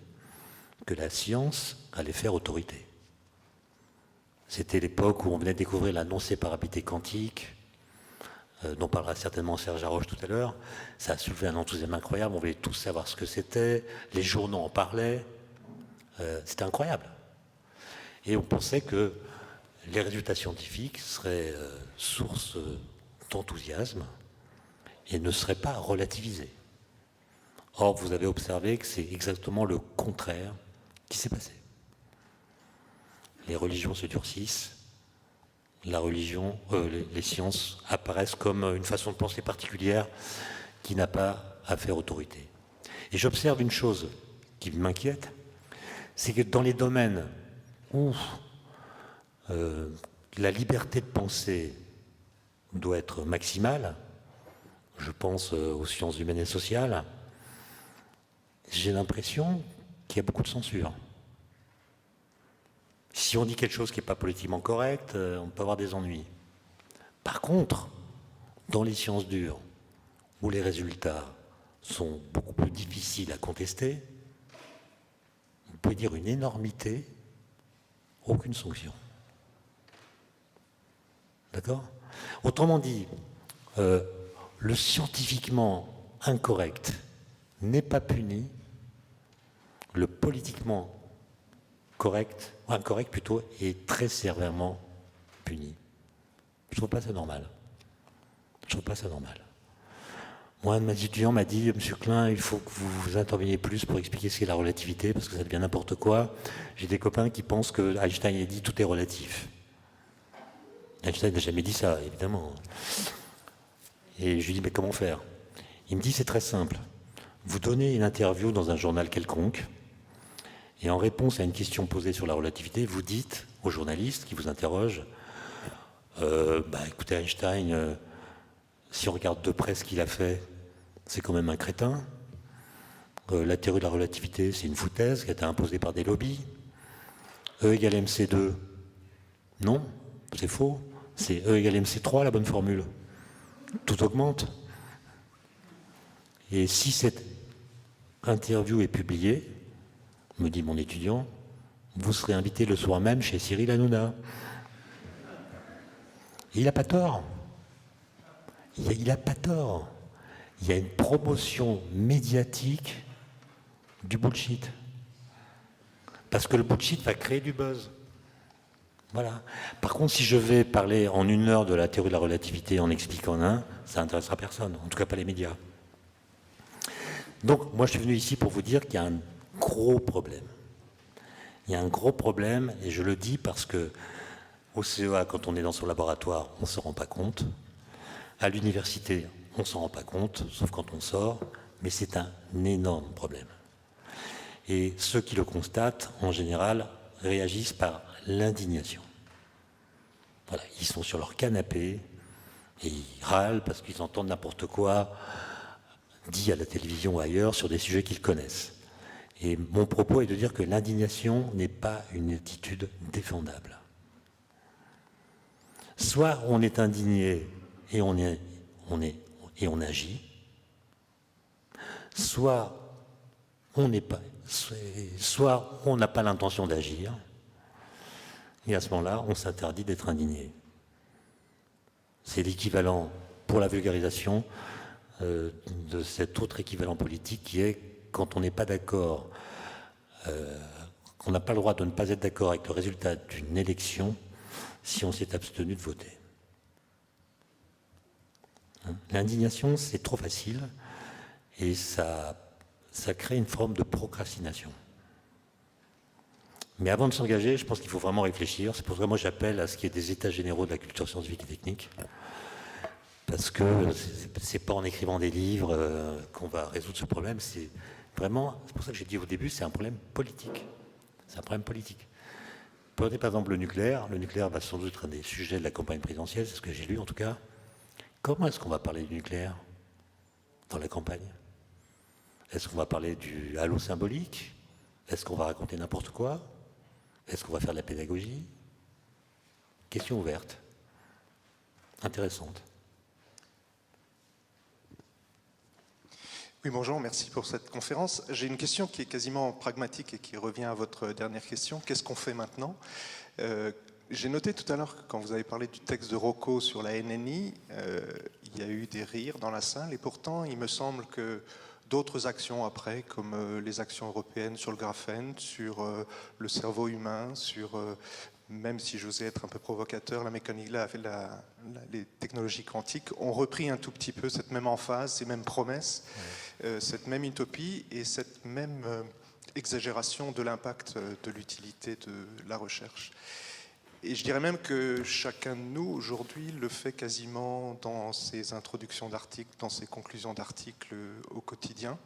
que la science allait faire autorité. C'était l'époque où on venait de découvrir la non-séparabilité quantique, dont parlera certainement Serge Haroche tout à l'heure. Ça a soulevé un enthousiasme incroyable, on voulait tous savoir ce que c'était, les journaux en parlaient, c'était incroyable. Et on pensait que les résultats scientifiques seraient source d'enthousiasme et ne seraient pas relativisés. Or, vous avez observé que c'est exactement le contraire qui s'est passé. Les religions se durcissent, les sciences apparaissent comme une façon de penser particulière qui n'a pas à faire autorité. Et j'observe une chose qui m'inquiète, c'est que dans les domaines où la liberté de penser doit être maximale, je pense aux sciences humaines et sociales, j'ai l'impression qu'il y a beaucoup de censure. Si on dit quelque chose qui n'est pas politiquement correct, on peut avoir des ennuis. Par contre, dans les sciences dures, où les résultats sont beaucoup plus difficiles à contester, vous pouvez dire une énormité, aucune sanction. D'accord ? Autrement dit, le scientifiquement incorrect n'est pas puni, le politiquement incorrect plutôt, est très sévèrement puni. Je ne trouve pas ça normal. Moi, un de mes étudiants m'a dit, Monsieur Klein, il faut que vous interveniez plus pour expliquer ce qu'est la relativité, parce que ça devient n'importe quoi. J'ai des copains qui pensent que Einstein a dit tout est relatif. Einstein n'a jamais dit ça, évidemment. Et je lui dis, mais comment faire ? Il me dit, c'est très simple. Vous donnez une interview dans un journal quelconque, et en réponse à une question posée sur la relativité, vous dites au journaliste qui vous interroge, écoutez Einstein, si on regarde de près ce qu'il a fait, c'est quand même un crétin. La théorie de la relativité, c'est une foutaise qui a été imposée par des lobbies. E égale MC2, non, c'est faux. C'est E égale MC3, la bonne formule. Tout augmente. Et si cette interview est publiée, me dit mon étudiant, vous serez invité le soir même chez Cyril Hanouna. Il n'a pas tort. Il n'a pas tort. il y a une promotion médiatique du bullshit. Parce que le bullshit va créer du buzz. Voilà. Par contre, si je vais parler en 1 heure de la théorie de la relativité en expliquant un, ça n'intéressera personne, en tout cas pas les médias. Donc, moi, je suis venu ici pour vous dire qu'il y a un gros problème. Il y a un gros problème, et je le dis parce que au CEA, quand on est dans son laboratoire, on ne se rend pas compte. À l'université, on ne s'en rend pas compte, sauf quand on sort, mais c'est un énorme problème. Et ceux qui le constatent, en général, réagissent par l'indignation. Voilà, ils sont sur leur canapé et ils râlent parce qu'ils entendent n'importe quoi dit à la télévision ou ailleurs sur des sujets qu'ils connaissent. Et mon propos est de dire que l'indignation n'est pas une attitude défendable. Soit on est indigné et on agit, soit on n'est pas, soit on n'a pas l'intention d'agir, et à ce moment-là, on s'interdit d'être indigné. C'est l'équivalent pour la vulgarisation de cet autre équivalent politique qui est quand on n'est pas d'accord, qu'on n'a pas le droit de ne pas être d'accord avec le résultat d'une élection si on s'est abstenu de voter. L'indignation, c'est trop facile et ça crée une forme de procrastination. Mais avant de s'engager, je pense qu'il faut vraiment réfléchir. C'est pour ça que moi j'appelle à ce qu'il y ait des états généraux de la culture scientifique et technique. Parce que c'est pas en écrivant des livres qu'on va résoudre ce problème. C'est pour ça que j'ai dit au début, c'est un problème politique. C'est un problème politique. Prenez par exemple le nucléaire. Le nucléaire va sans doute être un des sujets de la campagne présidentielle, c'est ce que j'ai lu en tout cas. Comment est-ce qu'on va parler du nucléaire dans la campagne? Est-ce qu'on va parler du halo symbolique? Est-ce qu'on va raconter n'importe quoi? Est-ce qu'on va faire de la pédagogie? Question ouverte. Intéressante. Oui, bonjour, merci pour cette conférence. J'ai une question qui est quasiment pragmatique et qui revient à votre dernière question. Qu'est-ce qu'on fait maintenant? J'ai noté tout à l'heure que quand vous avez parlé du texte de Rocco sur la NNI, il y a eu des rires dans la salle et pourtant il me semble que d'autres actions après, comme les actions européennes sur le graphène, sur le cerveau humain, sur, même si j'osais être un peu provocateur, la mécanique là, les technologies quantiques, ont repris un tout petit peu cette même emphase, ces mêmes promesses, cette même utopie et cette même exagération de l'impact de l'utilité de la recherche. Et je dirais même que chacun de nous, aujourd'hui, le fait quasiment dans ses introductions d'articles, dans ses conclusions d'articles au quotidien.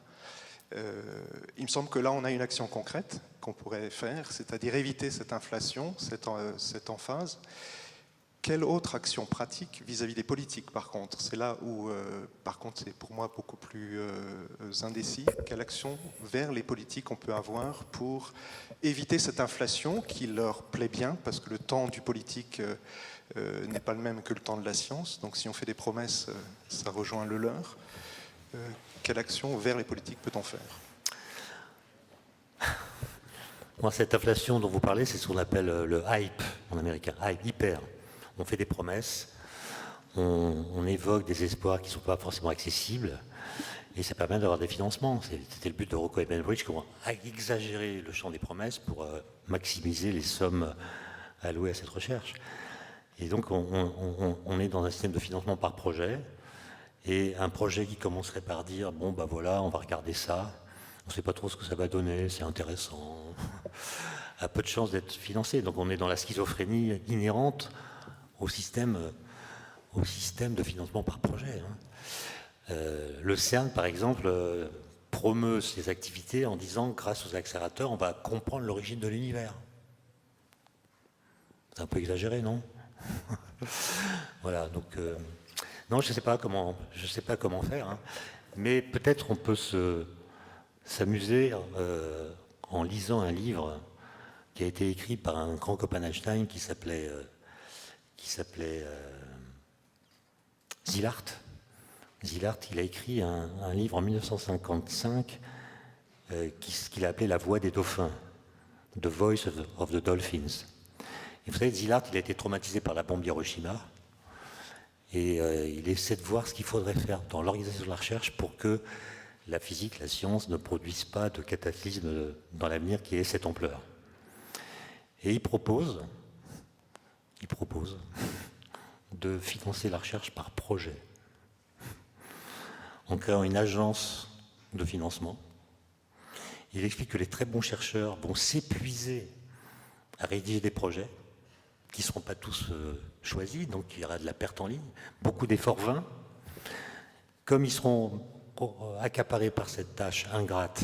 Il me semble que là, on a une action concrète qu'on pourrait faire, c'est-à-dire éviter cette inflation, cette emphase. Quelle autre action pratique vis-à-vis des politiques, par contre? C'est là où, par contre, c'est pour moi beaucoup plus indécis. Quelle action vers les politiques on peut avoir pour éviter cette inflation qui leur plaît bien, parce que le temps du politique n'est pas le même que le temps de la science. Donc si on fait des promesses, ça rejoint le leur. Quelle action vers les politiques peut-on faire? Moi, cette inflation dont vous parlez, c'est ce qu'on appelle le hype en américain, hype, hyper. On fait des promesses, on évoque des espoirs qui ne sont pas forcément accessibles, et ça permet d'avoir des financements. C'était le but de Rocco et Benbridge, comment exagérer le champ des promesses pour maximiser les sommes allouées à cette recherche. Et donc, on est dans un système de financement par projet, et un projet qui commencerait par dire, bon, ben voilà, on va regarder ça, on ne sait pas trop ce que ça va donner, c'est intéressant, a peu de chances d'être financé. Donc, on est dans la schizophrénie inhérente au système de financement par projet. Le CERN, par exemple, promeut ses activités en disant, grâce aux accélérateurs, on va comprendre l'origine de l'univers. C'est un peu exagéré, non? Voilà, donc... non, je ne sais pas comment faire, mais peut-être on peut s'amuser en lisant un livre qui a été écrit par un grand copain d'Einstein qui s'appelait Szilard. Szilard, il a écrit un livre en 1955 qu'il a appelé La voix des dauphins, The Voice of the Dolphins. Et vous savez, Szilard, il a été traumatisé par la bombe Hiroshima. Et il essaie de voir ce qu'il faudrait faire dans l'organisation de la recherche pour que la physique, la science ne produisent pas de cataclysme dans l'avenir qui ait cette ampleur. Et il propose de financer la recherche par projet, en créant une agence de financement. Il explique que les très bons chercheurs vont s'épuiser à rédiger des projets qui ne seront pas tous choisis, donc il y aura de la perte en ligne, beaucoup d'efforts vains. Comme ils seront accaparés par cette tâche ingrate,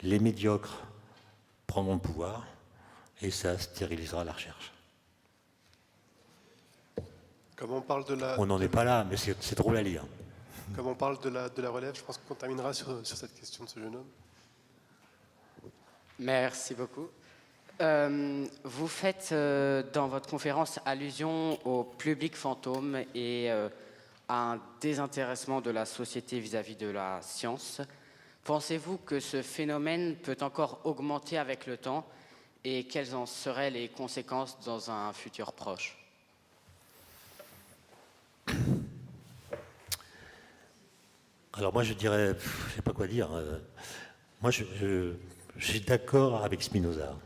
les médiocres prendront le pouvoir et ça stérilisera la recherche. Comme on parle de la, On n'en est pas là, mais c'est drôle à lire. comme on parle de la relève, je pense qu'on terminera sur cette question de ce jeune homme. Merci beaucoup. Vous faites dans votre conférence allusion au public fantôme et à un désintéressement de la société vis-à-vis de la science. Pensez-vous que ce phénomène peut encore augmenter avec le temps et quelles en seraient les conséquences dans un futur proche ? Alors moi je dirais, je ne sais pas quoi dire, moi je suis d'accord avec Spinoza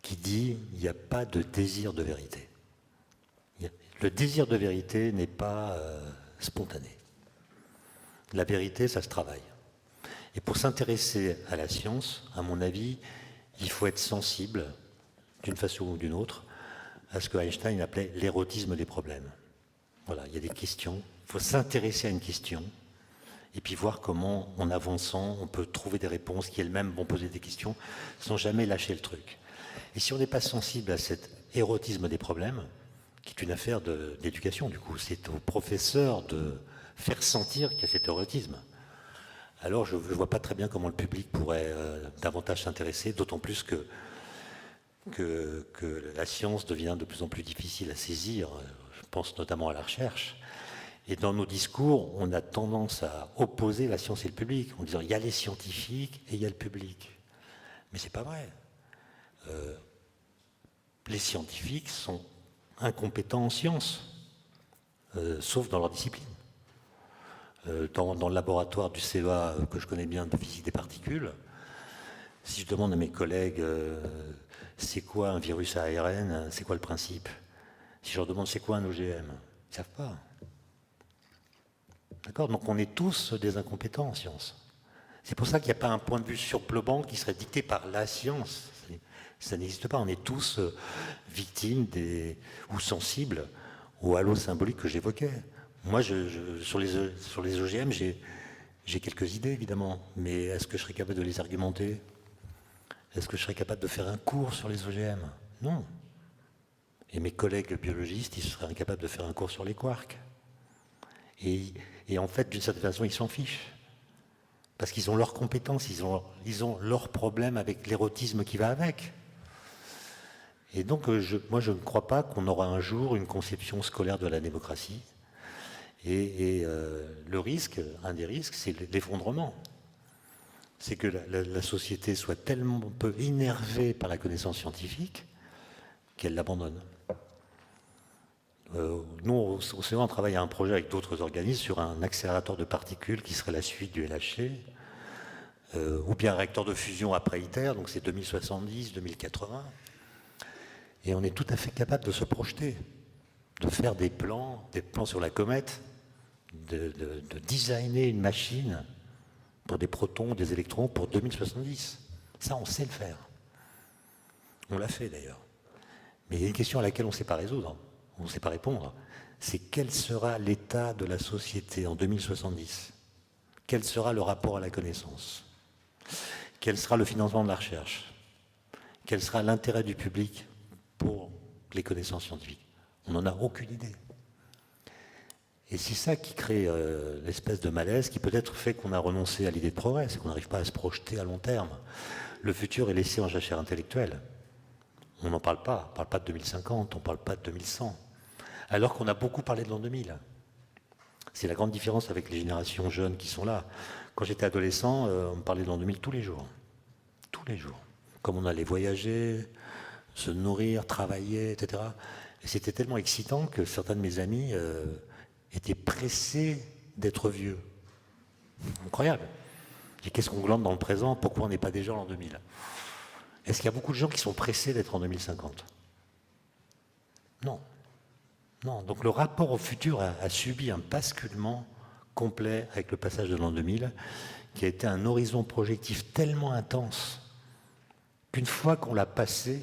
qui dit il n'y a pas de désir de vérité. Le désir de vérité n'est pas spontané. La vérité, ça se travaille. Et pour s'intéresser à la science, à mon avis, il faut être sensible, d'une façon ou d'une autre, à ce que Einstein appelait l'érotisme des problèmes. Voilà, il y a des questions, il faut s'intéresser à une question, et puis voir comment, en avançant, on peut trouver des réponses qui elles-mêmes vont poser des questions, sans jamais lâcher le truc. Et si on n'est pas sensible à cet érotisme des problèmes, qui est une affaire d'éducation, du coup, c'est au professeur de faire sentir qu'il y a cet érotisme. Alors je ne vois pas très bien comment le public pourrait davantage s'intéresser, d'autant plus que la science devient de plus en plus difficile à saisir, je pense notamment à la recherche. Et dans nos discours, on a tendance à opposer la science et le public, en disant il y a les scientifiques et il y a le public. Mais c'est pas vrai. Les scientifiques sont incompétents en sciences, sauf dans leur discipline. Dans le laboratoire du CEA que je connais bien de physique des particules, si je demande à mes collègues c'est quoi un virus à ARN, c'est quoi le principe, si je leur demande c'est quoi un OGM, ils ne savent pas. D'accord ? Donc on est tous des incompétents en science. C'est pour ça qu'il n'y a pas un point de vue surplombant qui serait dicté par la science. Ça n'existe pas. On est tous victimes ou sensibles au halo symbolique que j'évoquais. Moi, sur les OGM, j'ai quelques idées, évidemment. Mais est-ce que je serais capable de les argumenter ? Est-ce que je serais capable de faire un cours sur les OGM ? Non. Et mes collègues biologistes, ils seraient incapables de faire un cours sur les quarks. Et en fait, d'une certaine façon, ils s'en fichent. Parce qu'ils ont leurs compétences, ils ont leurs problèmes avec l'érotisme qui va avec. Et donc, moi, je ne crois pas qu'on aura un jour une conception scolaire de la démocratie. Et le risque, un des risques, c'est l'effondrement. C'est que la société soit tellement peu énervée par la connaissance scientifique qu'elle l'abandonne. Nous, au CEA, on travaille à un projet avec d'autres organismes sur un accélérateur de particules qui serait la suite du LHC, ou bien un réacteur de fusion après ITER, donc c'est 2070, 2080. Et on est tout à fait capable de se projeter, de faire des plans sur la comète, de designer une machine pour des protons, des électrons pour 2070. Ça, on sait le faire. On l'a fait d'ailleurs. Mais il y a une question à laquelle on ne sait pas résoudre, on ne sait pas répondre. C'est quel sera l'état de la société en 2070 ? Quel sera le rapport à la connaissance ? Quel sera le financement de la recherche ? Quel sera l'intérêt du public pour les connaissances scientifiques ? On n'en a aucune idée. Et c'est ça qui crée l'espèce de malaise qui peut-être fait qu'on a renoncé à l'idée de progrès, c'est qu'on n'arrive pas à se projeter à long terme. Le futur est laissé en jachère intellectuelle. On n'en parle pas. On ne parle pas de 2050, on ne parle pas de 2100. Alors qu'on a beaucoup parlé de l'an 2000. C'est la grande différence avec les générations jeunes qui sont là. Quand j'étais adolescent, on me parlait de l'an 2000 tous les jours. Tous les jours. Comme on allait voyager, se nourrir, travailler, etc. Et c'était tellement excitant que certains de mes amis étaient pressés d'être vieux. Incroyable. Et qu'est-ce qu'on glande dans le présent? Pourquoi on n'est pas déjà en l'an 2000? Est-ce qu'il y a beaucoup de gens qui sont pressés d'être en 2050? Non. Non. Donc le rapport au futur a subi un basculement complet avec le passage de l'an 2000, qui a été un horizon projectif tellement intense qu'une fois qu'on l'a passé,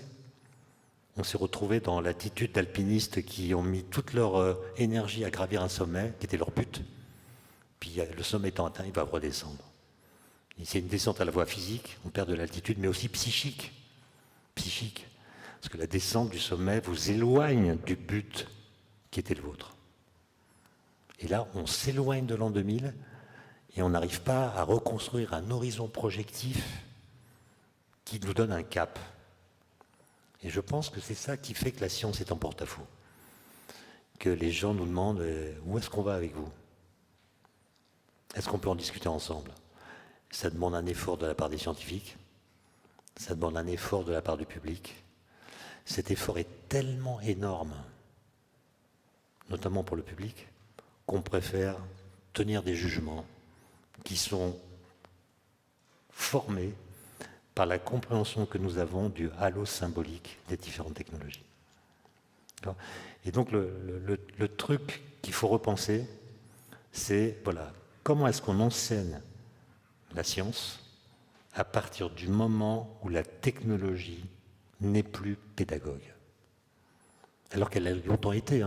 on s'est retrouvé dans l'attitude d'alpinistes qui ont mis toute leur énergie à gravir un sommet, qui était leur but. Puis le sommet étant atteint, ils doivent redescendre. C'est une descente à la fois physique, on perd de l'altitude, mais aussi psychique. Psychique. Parce que la descente du sommet vous éloigne du but qui était le vôtre. Et là, on s'éloigne de l'an 2000 et on n'arrive pas à reconstruire un horizon projectif qui nous donne un cap. Et je pense que c'est ça qui fait que la science est en porte-à-faux. Que les gens nous demandent où est-ce qu'on va avec vous? Est-ce qu'on peut en discuter ensemble? Ça demande un effort de la part des scientifiques, ça demande un effort de la part du public. Cet effort est tellement énorme, notamment pour le public, qu'on préfère tenir des jugements qui sont formés par la compréhension que nous avons du halo symbolique des différentes technologies. Et donc le truc qu'il faut repenser, c'est voilà, comment est-ce qu'on enseigne la science à partir du moment où la technologie n'est plus pédagogue. Alors qu'elle a longtemps été.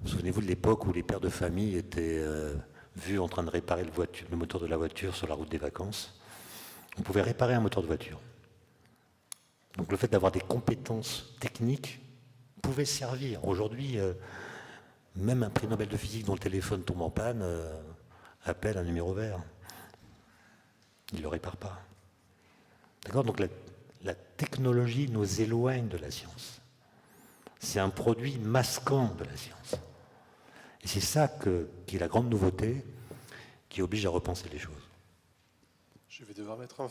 Souvenez-vous de l'époque où les pères de famille étaient vus en train de réparer le moteur de la voiture sur la route des vacances. On pouvait réparer un moteur de voiture. Donc le fait d'avoir des compétences techniques pouvait servir. Aujourd'hui, même un prix Nobel de physique dont le téléphone tombe en panne appelle un numéro vert. Il ne le répare pas. D'accord? Donc la technologie nous éloigne de la science. C'est un produit masquant de la science. Et c'est ça qui est la grande nouveauté qui oblige à repenser les choses. Je vais devoir mettre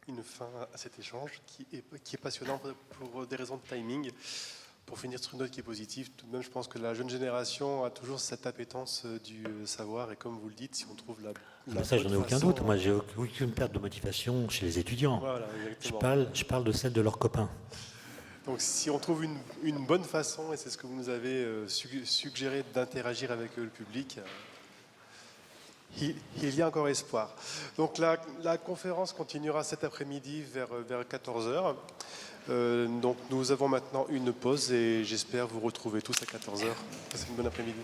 une fin à cet échange qui est passionnant pour des raisons de timing. Pour finir sur une note qui est positive, tout de même, je pense que la jeune génération a toujours cette appétence du savoir. Et comme vous le dites, si on trouve ça, j'en ai aucun doute. Moi, j'ai aucune perte de motivation chez les étudiants. Voilà, exactement. Je parle de celle de leurs copains. Donc, si on trouve une bonne façon, et c'est ce que vous nous avez suggéré, d'interagir avec le public, il y a encore espoir. Donc, la conférence continuera cet après-midi vers 14h. Donc nous avons maintenant une pause et j'espère vous retrouver tous à 14h. Passez une bonne après-midi.